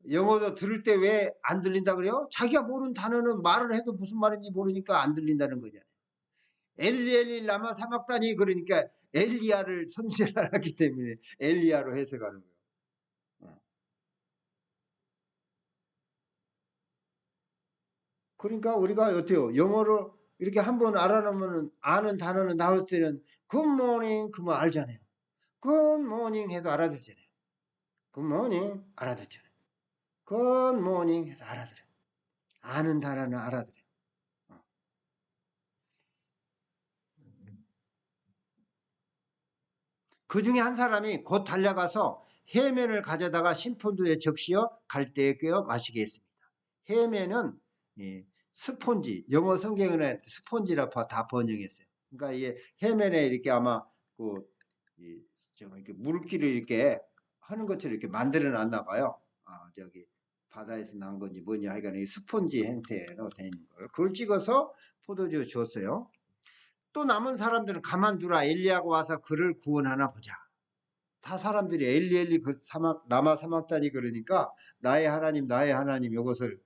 영어도 들을 때 왜 안 들린다 그래요? 자기가 모르는 단어는 말을 해도 무슨 말인지 모르니까 안 들린다는 거잖아요. 엘리 엘리 라마 사박다니 그러니까 엘리야를 선지를 하기 때문에 엘리야로 해석하는 거예요. 그러니까 우리가 어때요? 영어로 이렇게 한번 알아놓으면 아는 단어는 나올 때는 굿모닝 그러면 알잖아요. 굿모닝 해도 알아듣잖아요. 굿모닝 알아듣잖아요. 굿모닝 해도 알아들어요. 아는 단어는 알아들어요. 그 중에 한 사람이 곧 달려가서 해면을 가져다가 신폰도에 적시어 갈대에 꿰어 마시게 했습니다. 해면은 스폰지, 영어 성경에는 스폰지라 다 번역했어요. 그러니까 이게 해면에 이렇게 아마 이렇게 물기를 이렇게 하는 것처럼 이렇게 만들어 놨나 봐요. 저기 바다에서 난 건지 뭐냐 하여간 스폰지 형태로 된 걸. 그걸 찍어서 포도주에 줬어요. 또 남은 사람들은 가만두라 엘리야가 와서 그를 구원하나 보자. 다 사람들이 엘리 그 라마 사막다니 그러니까 나의 하나님 이것을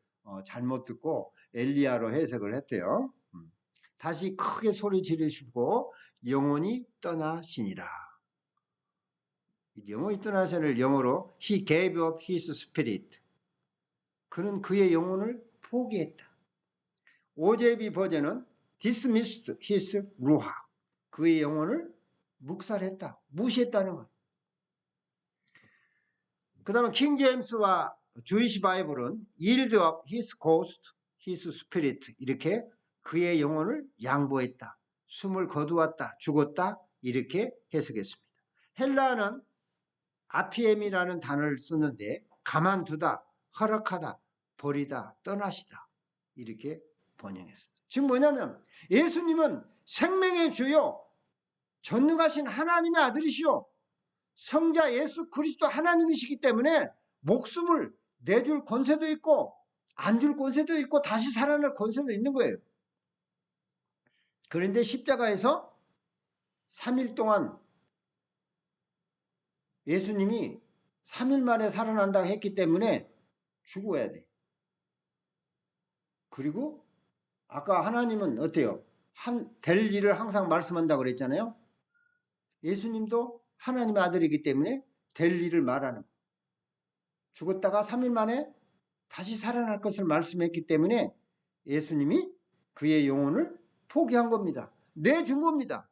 잘못 듣고 엘리야로 해석을 했대요. 다시 크게 소리 지르시고 영혼이 떠나시니라. 영혼이 떠나시를 영어로 He gave up his spirit. 그는 그의 영혼을 포기했다. OJB 버전은 dismissed his ruha. 그의 영혼을 묵살했다. 무시했다는 것. 그 다음에 킹 제임스와 주이시 바이블은 yield up his ghost, his spirit 이렇게 그의 영혼을 양보했다. 숨을 거두었다. 죽었다. 이렇게 해석했습니다. 헬라는 아피엠이라는 단어를 쓰는데 가만두다, 허락하다, 버리다, 떠나시다 이렇게 번역했습니다. 지금 뭐냐면 예수님은 생명의 주요 전능하신 하나님의 아들이시오. 성자 예수 그리스도 하나님이시기 때문에 목숨을 내줄 권세도 있고 안 줄 권세도 있고 다시 살아날 권세도 있는 거예요. 그런데 십자가에서 3일 동안 예수님이 3일 만에 살아난다고 했기 때문에 죽어야 돼. 그리고 아까 하나님은 어때요? 될 일을 항상 말씀한다고 그랬잖아요. 예수님도 하나님의 아들이기 때문에 될 일을 말하는 거예요. 죽었다가 3일 만에 다시 살아날 것을 말씀했기 때문에 예수님이 그의 영혼을 포기한 겁니다. 내준 겁니다.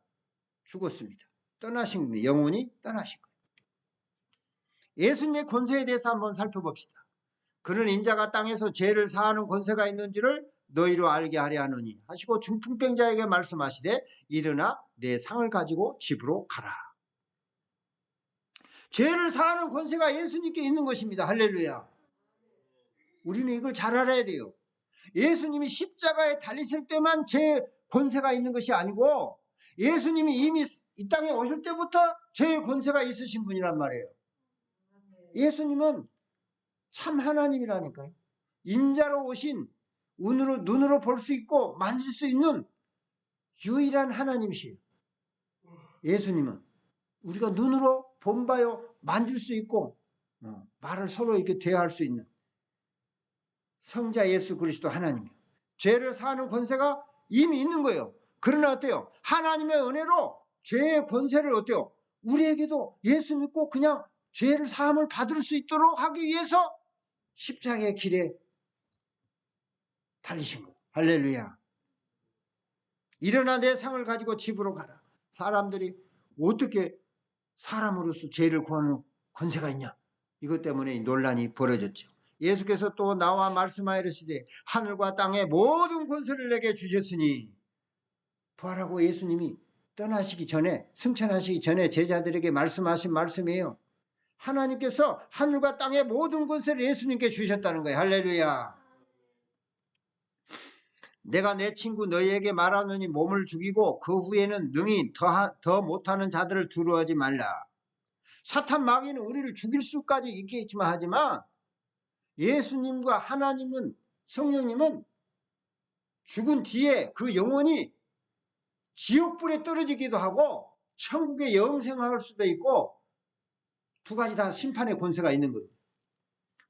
죽었습니다. 떠나신 겁니다. 영혼이 떠나신 거예요. 예수님의 권세에 대해서 한번 살펴봅시다. 그는 인자가 땅에서 죄를 사하는 권세가 있는지를 너희로 알게 하려 하노니 하시고 중풍병자에게 말씀하시되 일어나 내 상을 가지고 집으로 가라. 죄를 사하는 권세가 예수님께 있는 것입니다. 할렐루야. 우리는 이걸 잘 알아야 돼요. 예수님이 십자가에 달리실 때만 죄의 권세가 있는 것이 아니고 예수님이 이미 이 땅에 오실 때부터 죄의 권세가 있으신 분이란 말이에요. 예수님은 참 하나님이라니까요. 인자로 오신 눈으로 볼 수 있고 만질 수 있는 유일한 하나님이시에요. 예수님은 우리가 눈으로 본바요 만질 수 있고 말을 서로 이렇게 대화할 수 있는 성자 예수 그리스도 하나님이에요. 죄를 사하는 권세가 이미 있는 거예요. 그러나 어때요? 하나님의 은혜로 죄의 권세를 어때요? 우리에게도 예수 믿고 그냥 죄를 사함을 받을 수 있도록 하기 위해서 십자가의 길에 달리신 거예요. 할렐루야. 일어나 내 상을 가지고 집으로 가라. 사람들이 어떻게 사람으로서 죄를 구하는 권세가 있냐? 이것 때문에 논란이 벌어졌죠. 예수께서 또 나와 말씀하시되 하늘과 땅의 모든 권세를 내게 주셨으니 부활하고 예수님이 떠나시기 전에 승천하시기 전에 제자들에게 말씀하신 말씀이에요. 하나님께서 하늘과 땅의 모든 권세를 예수님께 주셨다는 거예요. 할렐루야. 내가 내 친구 너희에게 말하노니 몸을 죽이고 그 후에는 능히 더 못하는 자들을 두려워하지 말라. 사탄 마귀는 우리를 죽일 수까지 있겠지만 하지만 예수님과 하나님은 성령님은 죽은 뒤에 그 영혼이 지옥불에 떨어지기도 하고 천국에 영생할 수도 있고 두 가지 다 심판의 권세가 있는 거예요.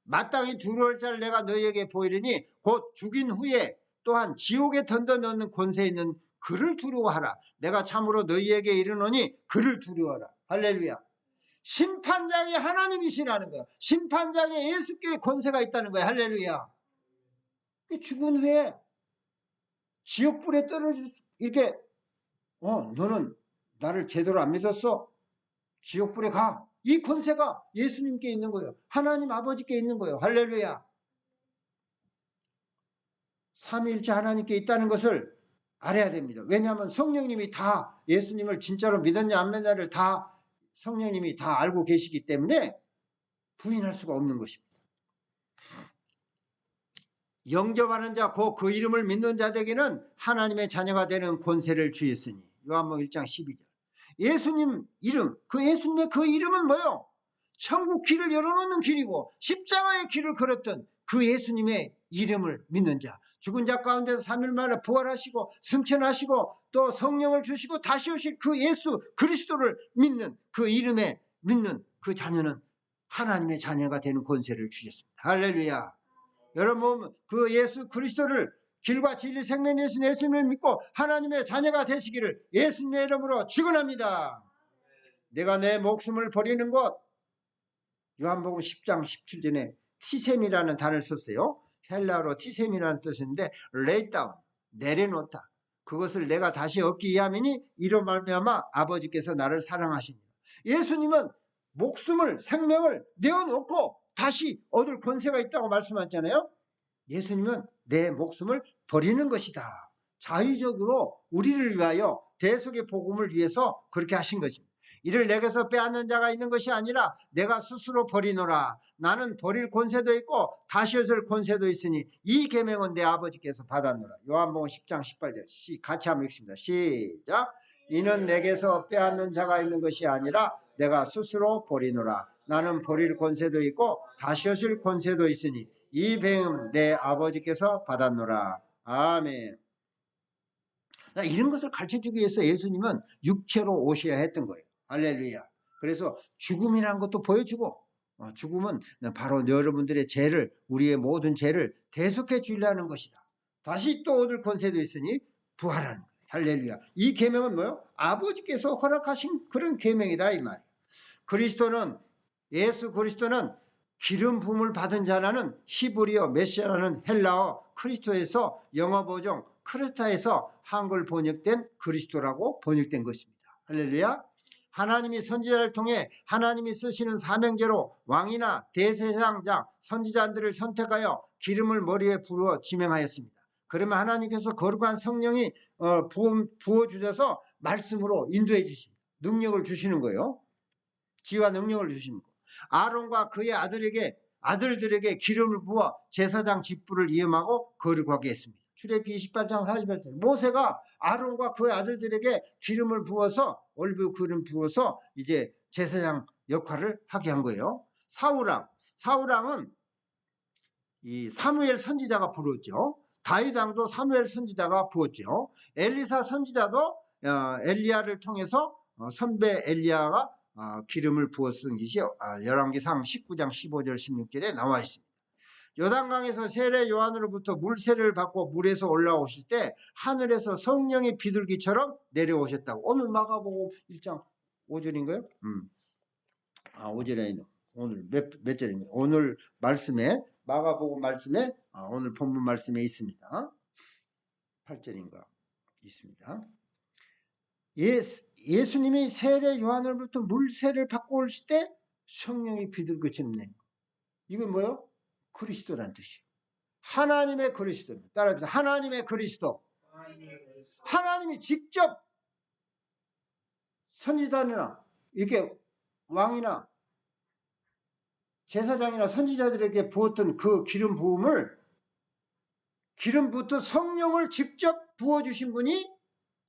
마땅히 두려울 자를 내가 너희에게 보이리니 곧 죽인 후에 또한 지옥에 던져넣는 권세 있는 그를 두려워하라. 내가 참으로 너희에게 이르노니 그를 두려워하라. 할렐루야. 심판장이 하나님이시라는 거야. 심판장에 예수께 권세가 있다는 거야. 할렐루야. 죽은 후에 지옥불에 떨어질 이렇게 너는 나를 제대로 안 믿었어? 지옥불에 가. 이 권세가 예수님께 있는 거예요. 하나님 아버지께 있는 거예요. 할렐루야. 삼위일체 하나님께 있다는 것을 알아야 됩니다. 왜냐하면 성령님이 다 예수님을 진짜로 믿었냐 안 믿었냐를 다 성령님이 다 알고 계시기 때문에 부인할 수가 없는 것입니다. 영접하는 자, 곧 그 이름을 믿는 자에게는 하나님의 자녀가 되는 권세를 주셨으니. 요한복음 1장 12절. 예수님 이름, 그 예수님의 그 이름은 뭐요? 천국 길을 열어놓는 길이고 십자가의 길을 걸었던 그 예수님의 이름을 믿는 자, 죽은 자 가운데서 3일 만에 부활하시고 승천하시고 또 성령을 주시고 다시 오실 그 예수 그리스도를 믿는 그 이름에 믿는 그 자녀는 하나님의 자녀가 되는 권세를 주셨습니다. 할렐루야. 여러분 그 예수 그리스도를 길과 진리 생명 예수님을 믿고 하나님의 자녀가 되시기를 예수님의 이름으로 축원합니다. 내가 내 목숨을 버리는 것, 요한복음 10장 17절에 티셈이라는 단어를 썼어요. 헬라어로 티셈이라는 뜻인데 lay down, 내려놓다. 그것을 내가 다시 얻기 위함이니 이로 말미암아 아버지께서 나를 사랑하시니라. 예수님은 목숨을 생명을 내어놓고 다시 얻을 권세가 있다고 말씀하셨잖아요. 예수님은 내 목숨을 버리는 것이다. 자의적으로 우리를 위하여 대속의 복음을 위해서 그렇게 하신 것입니다. 이를 내게서 빼앗는 자가 있는 것이 아니라 내가 스스로 버리노라. 나는 버릴 권세도 있고 다시 얻을 권세도 있으니 이 계명은 내 아버지께서 받았노라. 요한복음 10장 18절 같이 한번 읽습니다. 시작. 이는 내게서 빼앗는 자가 있는 것이 아니라 내가 스스로 버리노라. 나는 버릴 권세도 있고 다시 얻을 권세도 있으니 이 계명은 내 아버지께서 받았노라. 아멘. 이런 것을 가르쳐주기 위해서 예수님은 육체로 오셔야 했던 거예요. 할렐루야. 그래서 죽음이라는 것도 보여주고 죽음은 바로 여러분들의 죄를 우리의 모든 죄를 대속해 주려는 것이다. 다시 또 얻을 권세도 있으니 부활하는 거예요. 할렐루야. 이 계명은 뭐요? 아버지께서 허락하신 그런 계명이다 이 말이에요. 예수 그리스도는 기름 부음을 받은 자라는 히브리어 메시아라는 헬라어 크리스토에서 영어 버전 크리스타에서 한글 번역된 그리스도라고 번역된 것입니다. 할렐루야. 하나님이 선지자를 통해 하나님이 쓰시는 사명제로 왕이나 대제사장, 선지자들을 선택하여 기름을 머리에 부어 지명하였습니다. 그러면 하나님께서 거룩한 성령이 부어주셔서 말씀으로 인도해 주십니다. 능력을 주시는 거예요. 지혜와 능력을 주시는 거. 아론과 그의 아들들에게 기름을 부어 제사장 직분을 이음하고 거룩하게 했습니다. 출애굽기 28장 41절. 모세가 아론과 그의 아들들에게 기름을 부어서 올리브 기름 부어서 이제 제사장 역할을 하게 한 거예요. 사울왕은 이 사무엘 선지자가 부었죠. 다윗 왕도 사무엘 선지자가 부었죠. 엘리사 선지자도 엘리야를 통해서 선배 엘리야가 기름을 부었은 것이 열왕기상 19장 15절 16절에 나와 있습니다. 요단강에서 세례 요한으로부터 물세례를 받고 물에서 올라오실 때 하늘에서 성령이 비둘기처럼 내려오셨다고. 오늘 마가복음 1장 5절인가요? 5절이 아니네. 오늘 몇 절인가요? 오늘 말씀에 마가복음 말씀에 오늘 본문 말씀에 있습니다. 8절인가 있습니다. 예수님이 세례 요한으로부터 물세례를 받고 오실 때 성령이 비둘기처럼 내린 거. 이건 뭐요? 그리스도란 뜻이에요. 하나님의 그리스도. 따라합시다. 하나님의 그리스도. 하나님이 직접 선지자나 이렇게 왕이나 제사장이나 선지자들에게 부었던 그 기름 부음을 기름부터 성령을 직접 부어주신 분이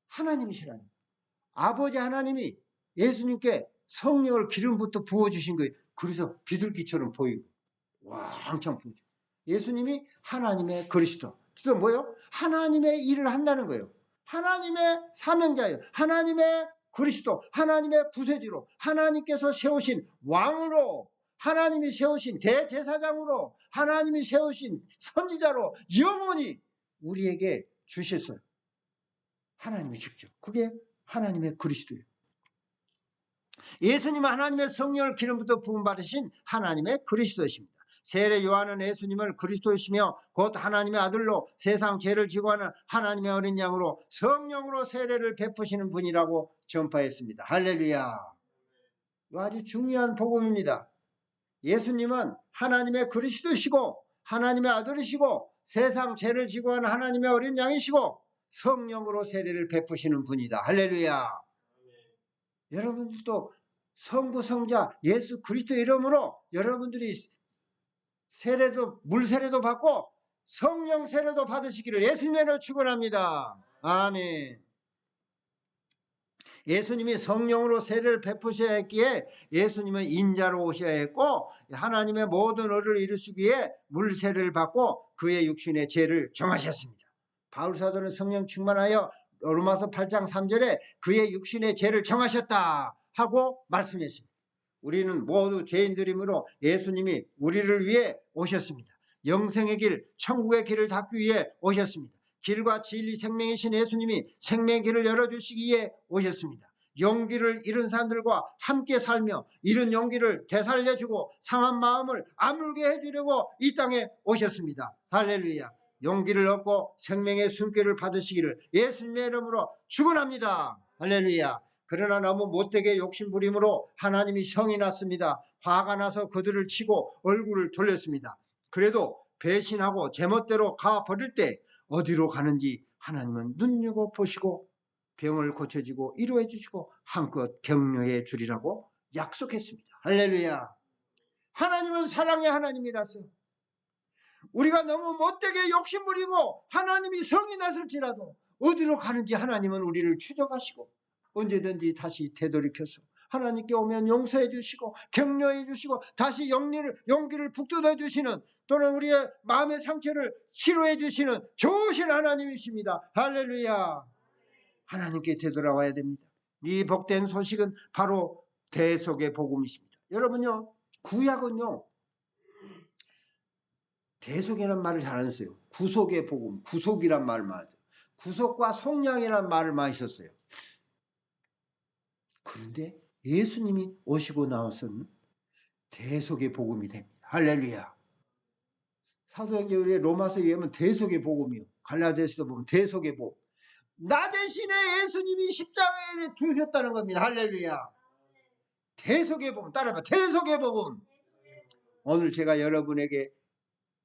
하나님이시라는 거예요. 아버지 하나님이 예수님께 성령을 기름부터 부어주신 거예요. 그래서 비둘기처럼 보이고 왕창 부어줘. 예수님이 하나님의 그리스도. 또 뭐예요? 하나님의 일을 한다는 거예요. 하나님의 사명자예요. 하나님의 그리스도, 하나님의 구세주로, 하나님께서 세우신 왕으로, 하나님이 세우신 대제사장으로, 하나님이 세우신 선지자로 영원히 우리에게 주셨어요. 하나님이 직접. 그게 하나님의 그리스도예요. 예수님은 하나님의 성령을 기름부터 부음받으신 하나님의 그리스도이십니다. 세례 요한은 예수님을 그리스도이시며 곧 하나님의 아들로 세상 죄를 지고 하는 하나님의 어린 양으로 성령으로 세례를 베푸시는 분이라고 전파했습니다. 할렐루야. 이거 아주 중요한 복음입니다. 예수님은 하나님의 그리스도이시고 하나님의 아들이시고 세상 죄를 지고 하는 하나님의 어린 양이시고 성령으로 세례를 베푸시는 분이다. 할렐루야. 여러분들도 성부 성자 예수 그리스도 이름으로 여러분들이 물세례도 받고 성령 세례도 받으시기를 예수님으로 축원합니다. 아멘. 예수님이 성령으로 세례를 베푸셔야 했기에 예수님은 인자로 오셔야 했고 하나님의 모든 의를 이루시기에 물세례를 받고 그의 육신의 죄를 정하셨습니다. 바울사도는 성령 충만하여 로마서 8장 3절에 그의 육신의 죄를 정하셨다 하고 말씀했습니다. 우리는 모두 죄인들이므로 예수님이 우리를 위해 오셨습니다. 영생의 길, 천국의 길을 닫기 위해 오셨습니다. 길과 진리 생명이신 예수님이 생명의 길을 열어주시기에 오셨습니다. 용기를 잃은 사람들과 함께 살며 잃은 용기를 되살려주고 상한 마음을 아물게 해주려고 이 땅에 오셨습니다. 할렐루야. 용기를 얻고 생명의 숨결을 받으시기를 예수님의 이름으로 축원합니다. 할렐루야. 그러나 너무 못되게 욕심부림으로 하나님이 성이 났습니다. 화가 나서 그들을 치고 얼굴을 돌렸습니다. 그래도 배신하고 제멋대로 가버릴 때 어디로 가는지 하나님은 눈여겨보시고 병을 고쳐주고 위로해 주시고 한껏 격려해 주리라고 약속했습니다. 할렐루야. 하나님은 사랑의 하나님이라서 우리가 너무 못되게 욕심부리고 하나님이 성이 났을지라도 어디로 가는지 하나님은 우리를 추적하시고 언제든지 다시 되돌이켜서 하나님께 오면 용서해 주시고 격려해 주시고 다시 용기를 북돋아 주시는 또는 우리의 마음의 상처를 치료해 주시는 좋으신 하나님이십니다. 할렐루야. 하나님께 되돌아와야 됩니다. 이 복된 소식은 바로 대속의 복음이십니다. 여러분요, 구약은요 대속이라는 말을 잘 안 써요. 구속의 복음, 구속이란 말을 많이 써요. 구속과 속량이라는 말을 많이 썼어요. 그런데 예수님이 오시고 나서는 대속의 복음이 됩니다. 할렐루야. 사도행전의 로마서에 의하면 대속의 복음이요. 갈라디아서도 보면 대속의 복. 나 대신에 예수님이 십자가에 두셨다는 겁니다. 할렐루야. 대속의 복음. 따라봐. 대속의 복음. 오늘 제가 여러분에게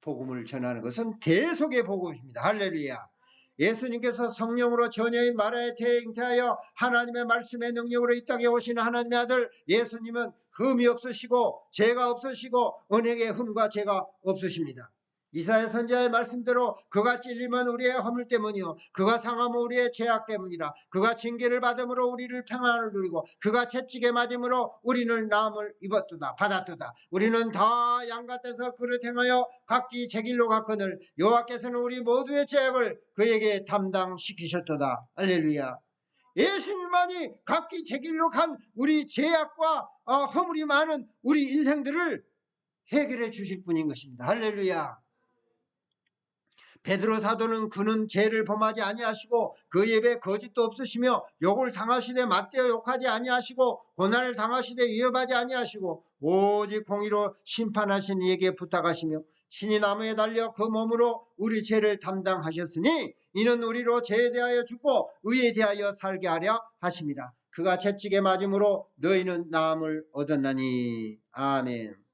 복음을 전하는 것은 대속의 복음입니다. 할렐루야. 예수님께서 성령으로 전혀인 마라에 잉태하여 하나님의 말씀의 능력으로 이 땅에 오시는 하나님의 아들 예수님은 흠이 없으시고 죄가 없으시고 은혜의 흠과 죄가 없으십니다. 이사야 선지자의 말씀대로 그가 찔림은 우리의 허물 때문이요 그가 상함은 우리의 죄악 때문이라. 그가 징계를 받음으로 우리를 평안을 누리고 그가 채찍에 맞음으로 우리는 나음을 입었도다 받았도다. 우리는 다 양같아서 그릇 행하여 각기 제 길로 갔거늘 여호와께서는 우리 모두의 죄악을 그에게 담당시키셨도다. 할렐루야. 예수님만이 각기 제 길로 간 우리 죄악과 허물이 많은 우리 인생들을 해결해 주실 분인 것입니다. 할렐루야. 베드로 사도는 그는 죄를 범하지 아니하시고 그 입에 거짓도 없으시며 욕을 당하시되 맞대어 욕하지 아니하시고 고난을 당하시되 위협하지 아니하시고 오직 공의로 심판하신 이에게 부탁하시며 친히 나무에 달려 그 몸으로 우리 죄를 담당하셨으니 이는 우리로 죄에 대하여 죽고 의에 대하여 살게 하려 하심이라. 그가 채찍에 맞음으로 너희는 나음을 얻었나니. 아멘.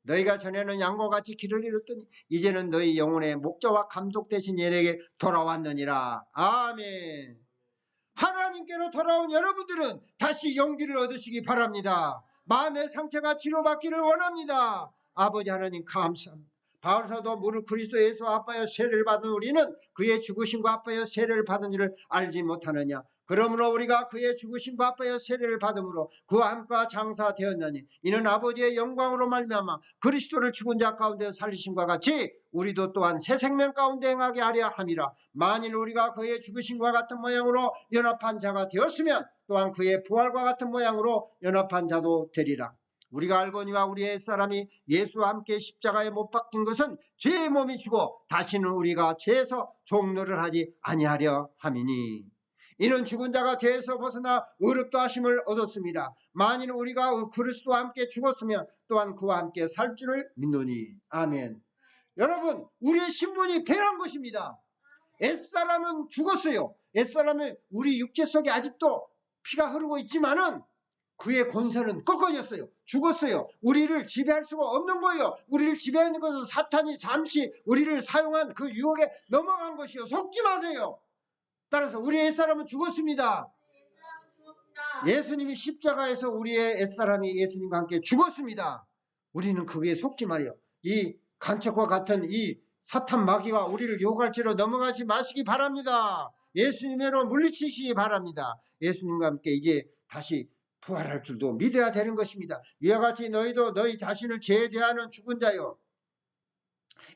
너희가 전에는 양과 같이 길을 잃었더니 이제는 너희 영혼의 목자와 감독 되신 얘에게 돌아왔느니라. 아멘. 하나님께로 돌아온 여러분들은 다시 용기를 얻으시기 바랍니다. 마음의 상처가 치료받기를 원합니다. 아버지 하나님 감사합니다. 바울사도 무릇 그리스도 예수 아빠여 세례를 받은 우리는 그의 죽으심과 아빠여 세례를 받은 줄을 알지 못하느냐. 그러므로 우리가 그의 죽으심과 아빠여 세례를 받음으로 그와 함께 장사되었나니 이는 아버지의 영광으로 말미암아 그리스도를 죽은 자 가운데 살리심과 같이 우리도 또한 새 생명 가운데 행하게 하려 함이라. 만일 우리가 그의 죽으심과 같은 모양으로 연합한 자가 되었으면 또한 그의 부활과 같은 모양으로 연합한 자도 되리라. 우리가 알거니와 우리의 옛사람이 예수와 함께 십자가에 못 박힌 것은 죄의 몸이 죽어 다시는 우리가 죄에서 종노를 하지 아니하려 함이니 이는 죽은 자가 죄에서 벗어나 의롭다 하심을 얻었습니다. 만일 우리가 그리스도와 함께 죽었으면 또한 그와 함께 살 줄을 믿노니. 아멘. 여러분 우리의 신분이 변한 것입니다. 옛사람은 죽었어요. 옛사람은 우리 육체 속에 아직도 피가 흐르고 있지만은 그의 권세는 꺾어졌어요. 죽었어요. 우리를 지배할 수가 없는 거예요. 우리를 지배하는 것은 사탄이 잠시 우리를 사용한 그 유혹에 넘어간 것이요. 속지 마세요. 따라서 우리의 옛사람은 죽었습니다. 예수님이 십자가에서 우리의 옛사람이 예수님과 함께 죽었습니다. 우리는 그게 속지 말이요. 이 간척과 같은 이 사탄 마귀가 우리를 유혹할지로 넘어가지 마시기 바랍니다. 예수님으로 물리치시기 바랍니다. 예수님과 함께 이제 다시 부활할 줄도 믿어야 되는 것입니다. 이와 같이 너희도 너희 자신을 죄에 대하는 죽은 자요.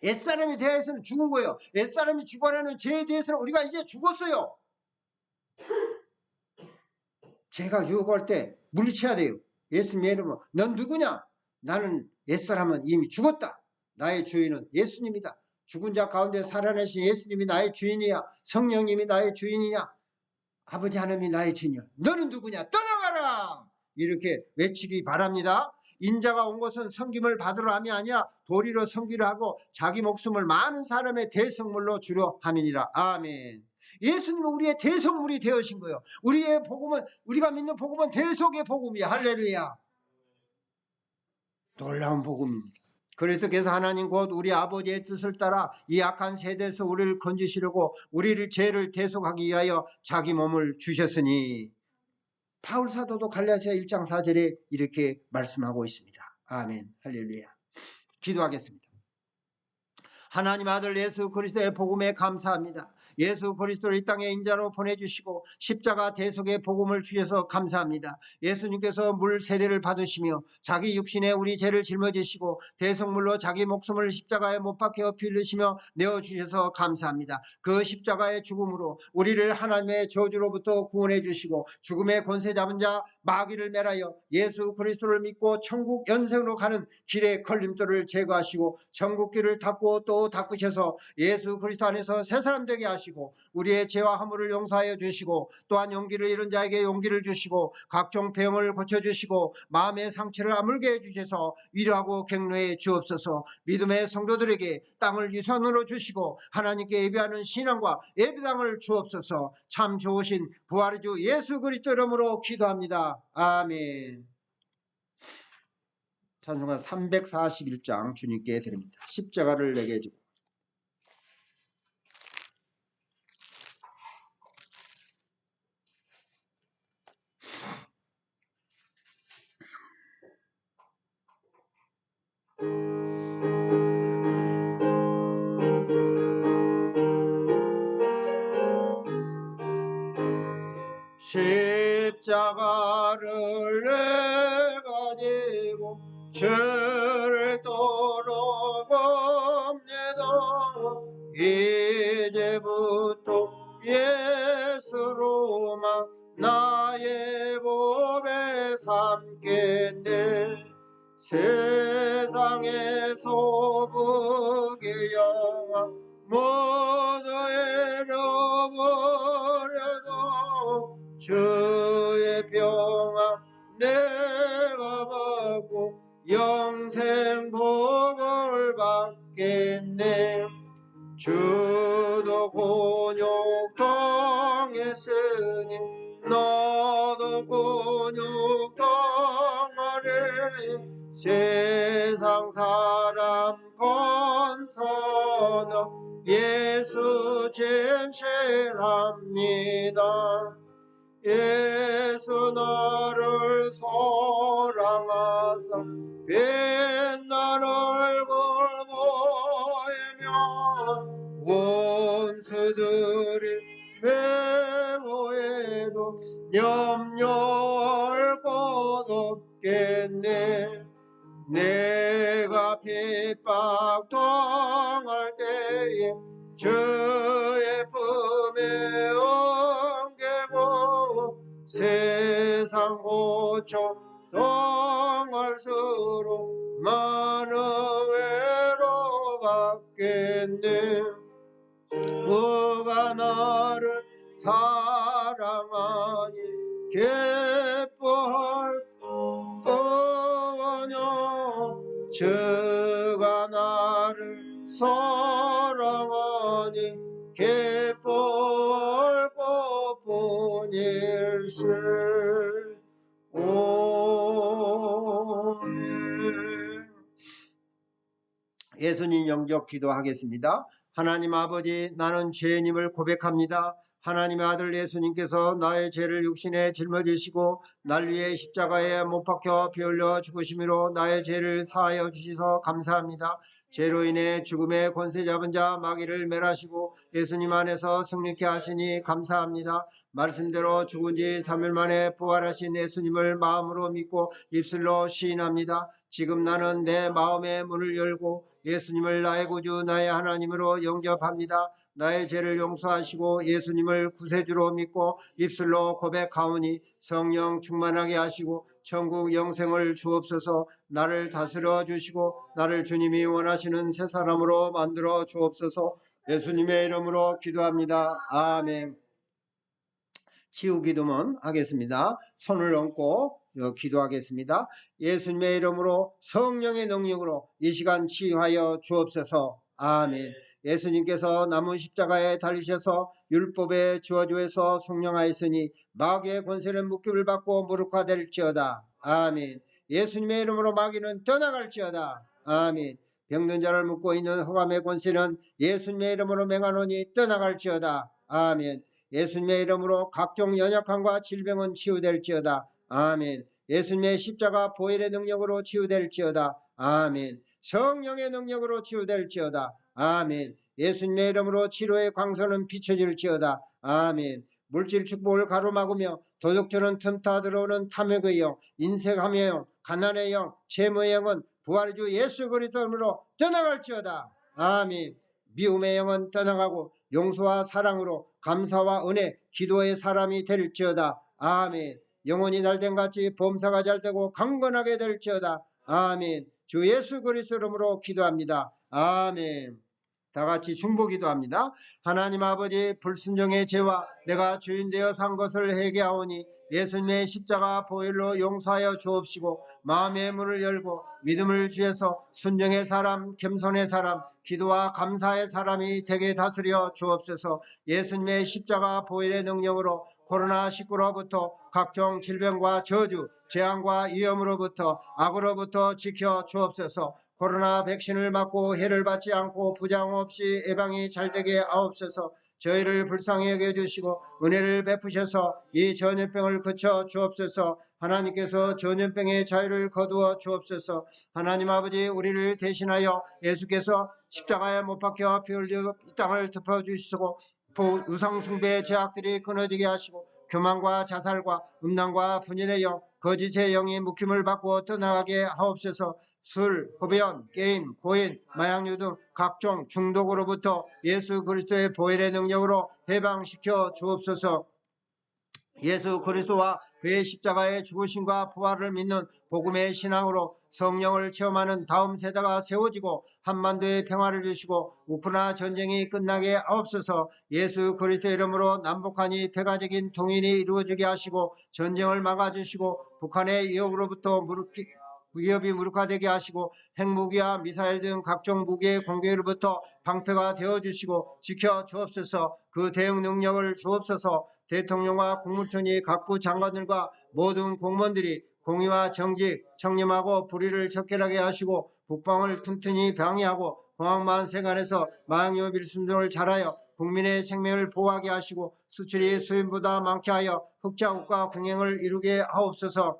옛사람에 대해서는 죽은 거예요. 옛사람이 죽어라는 죄에 대해서는 우리가 이제 죽었어요. 죄가 유혹할 때 물리쳐야 돼요. 예수님의 이름으로 넌 누구냐? 나는 옛사람은 이미 죽었다. 나의 주인은 예수님이다. 죽은 자 가운데 살아내신 예수님이 나의 주인이야. 성령님이 나의 주인이냐? 아버지 하나님이 나의 주인이야. 너는 누구냐? 떠나가라. 이렇게 외치기 바랍니다. 인자가 온 것은 섬김을 받으러 함이 아니야 도리로 섬기려 하고 자기 목숨을 많은 사람의 대성물로 주려 함이니라. 아멘. 예수님은 우리의 대성물이 되어신 거예요. 우리의 복음은 우리가 믿는 복음은 대속의 복음이야. 할렐루야. 놀라운 복음입니다. 그래서 하나님 곧 우리 아버지의 뜻을 따라 이 악한 세대에서 우리를 건지시려고 우리를 죄를 대속하기 위하여 자기 몸을 주셨으니 바울 사도도 갈라디아 1장 4절에 이렇게 말씀하고 있습니다. 아멘. 할렐루야. 기도하겠습니다. 하나님 아들 예수 그리스도의 복음에 감사합니다. 예수 그리스도를 이 땅에 인자로 보내주시고 십자가 대속의 복음을 주셔서 감사합니다. 예수님께서 물 세례를 받으시며 자기 육신에 우리 죄를 짊어지시고 대속물로 자기 목숨을 십자가에 못 박혀 피 흘리시며 내어주셔서 감사합니다. 그 십자가의 죽음으로 우리를 하나님의 저주로부터 구원해 주시고 죽음의 권세 잡은 자 마귀를 멸하여 예수 그리스도를 믿고 천국 연생으로 가는 길의 걸림돌을 제거하시고 천국길을 닫고 또 닦으셔서 예수 그리스도 안에서 새 사람 되게 하시고 구원하시고 우리의 죄와 허물을 용서하여 주시고 또한 용기를 잃은 자에게 용기를 주시고 각종 병을 고쳐주시고 마음의 상처를 아물게 해주셔서 위로하고 격려해 주옵소서. 믿음의 성도들에게 땅을 유산으로 주시고 하나님께 예배하는 신앙과 예배당을 주옵소서. 참 좋으신 부활의 주 예수 그리스도 이름으로 기도합니다. 아멘. 찬송가 341장 주님께 드립니다. 십자가를 내게 주고. 십자가를 내가 지고 주를 따라갑니다. 이제부터 예수로만 나의 법에 삼겠네. 세상에서 부귀 영화 모두 잃어버려도 주의 평안 내가 받고 영생 복을 받겠네. 주도 곤욕 당했으니 너도 곤욕 당하리. 세상 사람 건서는 예수 진실합니다. 예수 나를 사랑하사 빛날 얼굴 보이며 원수들이 배워해도 염려할 것 없겠네. 내가 핍박 당할 때에 주의 품에 옮기고 세상 고통 당할수록 많은 외로 받겠네. 누가 나를 사랑하니 기뻐할 거냐. 주가 나를 사랑하니 기뻐할 것뿐일세. 오멘. 예수님 영적 기도하겠습니다. 하나님 아버지, 나는 죄인임을 고백합니다. 하나님의 아들 예수님께서 나의 죄를 육신에 짊어지시고 날 위해 십자가에 못 박혀 피 흘려 죽으심으로 나의 죄를 사하여 주셔서 감사합니다. 죄로 인해 죽음의 권세 잡은 자 마귀를 멸하시고 예수님 안에서 승리케 하시니 감사합니다. 말씀대로 죽은 지 3일 만에 부활하신 예수님을 마음으로 믿고 입술로 시인합니다. 지금 나는 내 마음의 문을 열고 예수님을 나의 구주 나의 하나님으로 영접합니다. 나의 죄를 용서하시고 예수님을 구세주로 믿고 입술로 고백하오니 성령 충만하게 하시고 천국 영생을 주옵소서. 나를 다스려 주시고 나를 주님이 원하시는 새 사람으로 만들어 주옵소서. 예수님의 이름으로 기도합니다. 아멘. 치유 기도문 하겠습니다. 손을 얹고 기도하겠습니다. 예수님의 이름으로 성령의 능력으로 이 시간 치유하여 주옵소서. 아멘. 예수님께서 나무 십자가에 달리셔서 율법에 주어주에서 숙령하였으니 마귀의 권세는 묶임을 받고 무력화될지어다. 아멘. 예수님의 이름으로 마귀는 떠나갈지어다. 아멘. 병든 자를 묶고 있는 흑암의 권세는 예수님의 이름으로 맹하노니 떠나갈지어다. 아멘. 예수님의 이름으로 각종 연약함과 질병은 치유될지어다. 아멘. 예수님의 십자가 보혈의 능력으로 치유될지어다. 아멘. 성령의 능력으로 치유될지어다. 아멘. 예수님의 이름으로 치료의 광선은 비춰질지어다. 아멘. 물질 축복을 가로막으며 도둑질은 틈타 들어오는 탐욕의 영, 인색함의 영, 가난의 영, 채무의 영은 부활의 주 예수 그리스도 이름으로 떠나갈지어다. 아멘. 미움의 영은 떠나가고 용서와 사랑으로 감사와 은혜, 기도의 사람이 될지어다. 아멘. 영혼이 잘된 같이 범사가 잘되고 강건하게 될지어다. 아멘. 주 예수 그리스도 이름으로 기도합니다. 아멘. 다 같이 중보기도합니다. 하나님 아버지, 불순종의 죄와 내가 주인 되어 산 것을 회개하오니 예수님의 십자가 보혈로 용서하여 주옵시고 마음의 문을 열고 믿음을 주셔서 순종의 사람, 겸손의 사람, 기도와 감사의 사람이 되게 다스려 주옵소서. 예수님의 십자가 보혈의 능력으로 코로나19로부터 각종 질병과 저주, 재앙과 위험으로부터 악으로부터 지켜 주옵소서. 코로나 백신을 맞고 해를 받지 않고 부장 없이 예방이 잘되게 하옵소서. 저희를 불쌍히 여겨주시고 은혜를 베푸셔서 이 전염병을 그쳐 주옵소서. 하나님께서 전염병의 자유를 거두어 주옵소서. 하나님 아버지, 우리를 대신하여 예수께서 십자가에 못 박혀 피 흘려 이 땅을 덮어주시고 우상숭배의 제약들이 끊어지게 하시고 교만과 자살과 음란과 분열의 영, 거짓의 영이 묵힘을 받고 떠나가게 하옵소서. 술, 흡연, 게임, 고인, 마약류 등 각종 중독으로부터 예수 그리스도의 보혈의 능력으로 해방시켜 주옵소서. 예수 그리스도와 그의 십자가의 죽으심과 부활을 믿는 복음의 신앙으로 성령을 체험하는 다음 세대가 세워지고 한반도에 평화를 주시고 우크라이나 전쟁이 끝나게 하옵소서. 예수 그리스도의 이름으로 남북한이 폐가적인 통일이 이루어지게 하시고 전쟁을 막아주시고 북한의 위협이 무력화되게 하시고 핵무기와 미사일 등 각종 무기의 공격으로부터 방패가 되어주시고 지켜 주옵소서. 그 대응 능력을 주옵소서. 대통령과 국무총리, 각부 장관들과 모든 공무원들이 공의와 정직, 청렴하고 불의를 척결하게 하시고 국방을 튼튼히 방위하고 공항만 세관에서 마약류 밀순종을 잘하여 국민의 생명을 보호하게 하시고 수출이 수입보다 많게 하여 흑자국가 흥행을 이루게 하옵소서.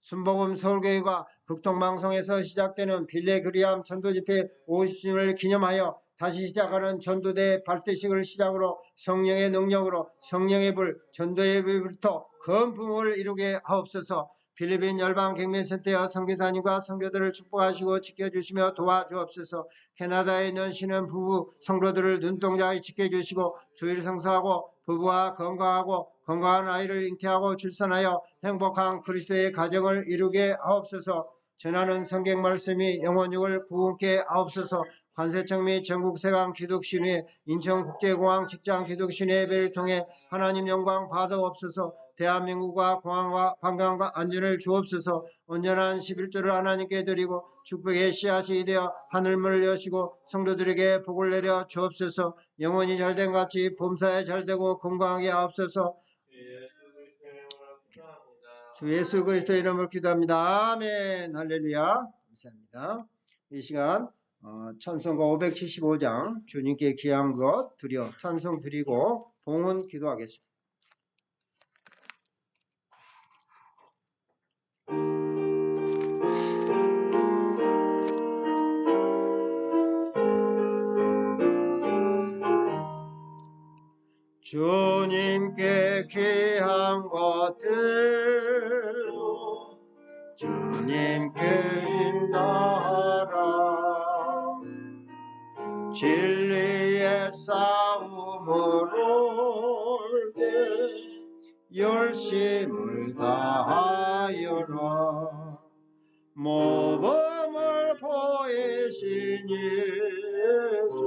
순복음 서울교회가 극동방송에서 시작되는 빌레그리암 전도집회 50주년을 기념하여 다시 시작하는 전도대 발대식을 시작으로 성령의 능력으로 성령의 불, 전도의 불부터 큰 부흥을 이루게 하옵소서. 필리핀 열방경매센터와 선교사님과 성도들을 축복하시고 지켜주시며 도와주옵소서. 캐나다에 있는 신혼 부부 성도들을 눈동자에 지켜주시고 주일 성사하고 부부와 건강한 아이를 잉태하고 출산하여 행복한 그리스도의 가정을 이루게 하옵소서. 전하는 성경 말씀이 영혼육을 구원케 하옵소서. 관세청 및 전국세관 기독신회, 인천국제공항 직장 기독신회 예배를 통해 하나님 영광 받아옵소서. 대한민국과 공항과 관광과 안전을 주옵소서. 온전한 11조를 하나님께 드리고 축복의 씨앗이 되어 하늘문을 여시고 성도들에게 복을 내려 주옵소서. 영혼이 잘된 같이 범사에 잘되고 건강하게 하옵소서. 주 예수 그리스도의 이름으로 기도합니다. 아멘. 할렐루야. 감사합니다. 이 시간 찬송가 575장 주님께 귀한 것 드려 찬송 드리고 봉헌 기도하겠습니다. 주님께 귀한 것들 주님께 인나하라. 진리의 싸움으로 올 때 열심을 다하여라. 모범을 보이신 예수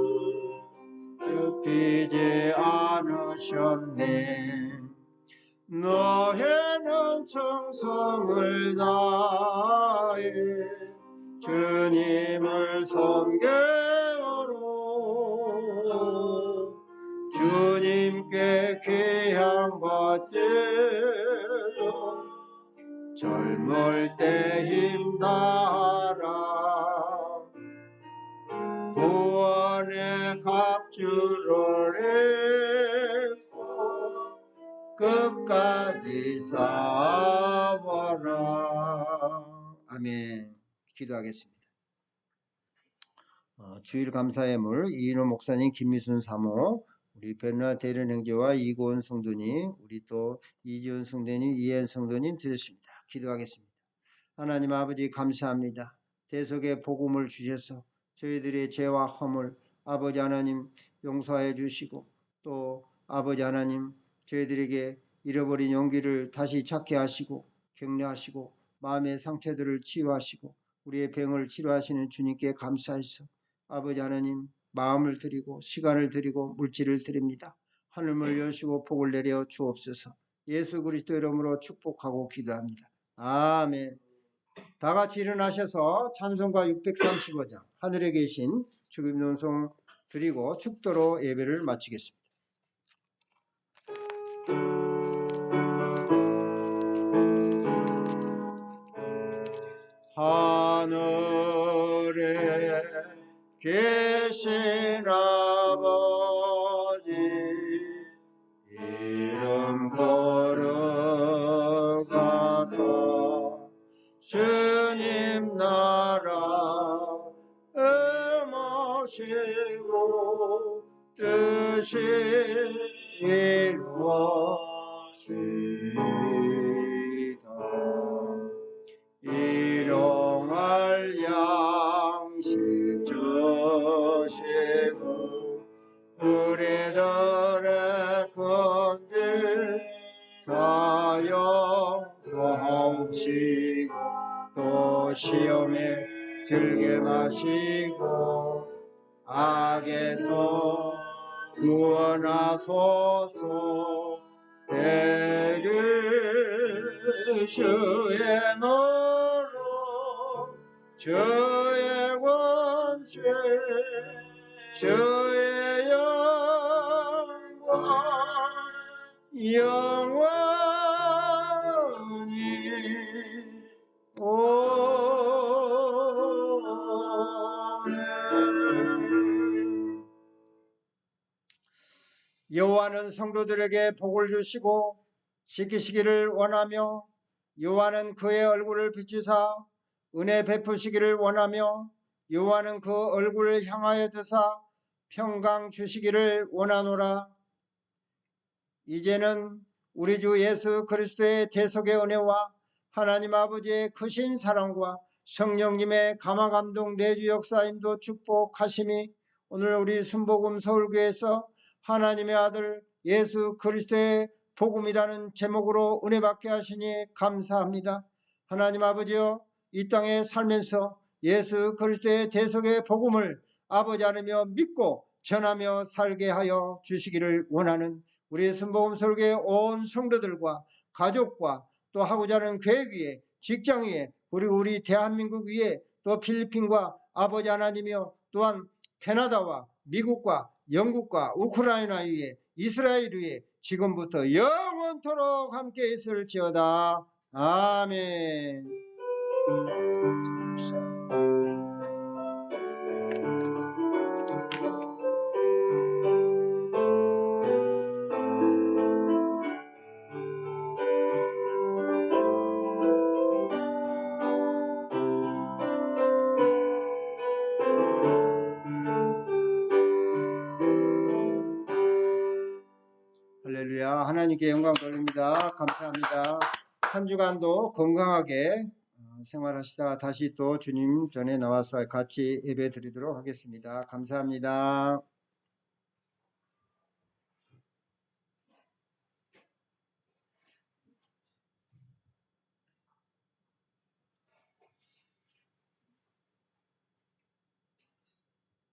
굽히지 않으셨네. 너희는 정성을 다해 주님을 섬겨로 주님께 귀한 것들로 젊을 때 힘다하라. 구원의 갑주를 했고 끝까지 싸워라. 아멘. 기도하겠습니다. 주일 감사의 물 이인호 목사님, 김미순 사모, 우리 베르나 대련 형제와 이고은 성도님, 우리 또 이지훈 성도님, 이현 성도님 드렸습니다. 기도하겠습니다. 하나님 아버지 감사합니다. 대속의 복음을 주셔서 저희들의 죄와 허물 아버지 하나님 용서해 주시고 또 아버지 하나님 저희들에게 잃어버린 용기를 다시 찾게 하시고 격려하시고 마음의 상처들을 치유하시고 우리의 병을 치료하시는 주님께 감사해서 아버지 하나님 마음을 드리고 시간을 드리고 물질을 드립니다. 하늘을 여시고 복을 내려 주옵소서. 예수 그리스도 이름으로 축복하고 기도합니다. 아멘. 다 같이 일어나셔서 찬송가 635장 하늘에 계신 주님 논송 드리고 축도로 예배를 마치겠습니다. 하늘에 계신 아버지 이름 걸어가서 주님 나라 모시고 뜻이 이루어지다. 일용할 양식 주시고 우리들의 큰죄 다 용서하옵시고 또 시험에 들게 마시고 악에서 구원하소서. 대를 주의 너로 주의 권세 주의 영광 영원히 오멘. 여호와는 성도들에게 복을 주시고 지키시기를 원하며 여호와는 그의 얼굴을 비추사 은혜 베푸시기를 원하며 여호와는 그 얼굴을 향하여 드사 평강 주시기를 원하노라. 이제는 우리 주 예수 그리스도의 대속의 은혜와 하나님 아버지의 크신 사랑과 성령님의 감화 감동 내주 역사 인도 축복하심이 오늘 우리 순복음 서울교회에서 하나님의 아들 예수 그리스도의 복음이라는 제목으로 은혜 받게 하시니 감사합니다. 하나님 아버지여, 이 땅에 살면서 예수 그리스도의 대속의 복음을 아버지 안으며 믿고 전하며 살게 하여 주시기를 원하는 우리 순복음 설교의 온 성도들과 가족과 또 하고자 하는 계획 위에 직장 위에 그리고 우리 대한민국 위에 또 필리핀과 아버지 하나님이여 또한 캐나다와 미국과 영국과 우크라이나 위에 이스라엘 위에 지금부터 영원토록 함께 있을지어다. 아멘. 할렐루야. 하나님께 영광 돌립니다. 감사합니다. 한 주간도 건강하게 생활하시다가 다시 또 주님 전에 나와서 같이 예배 드리도록 하겠습니다. 감사합니다.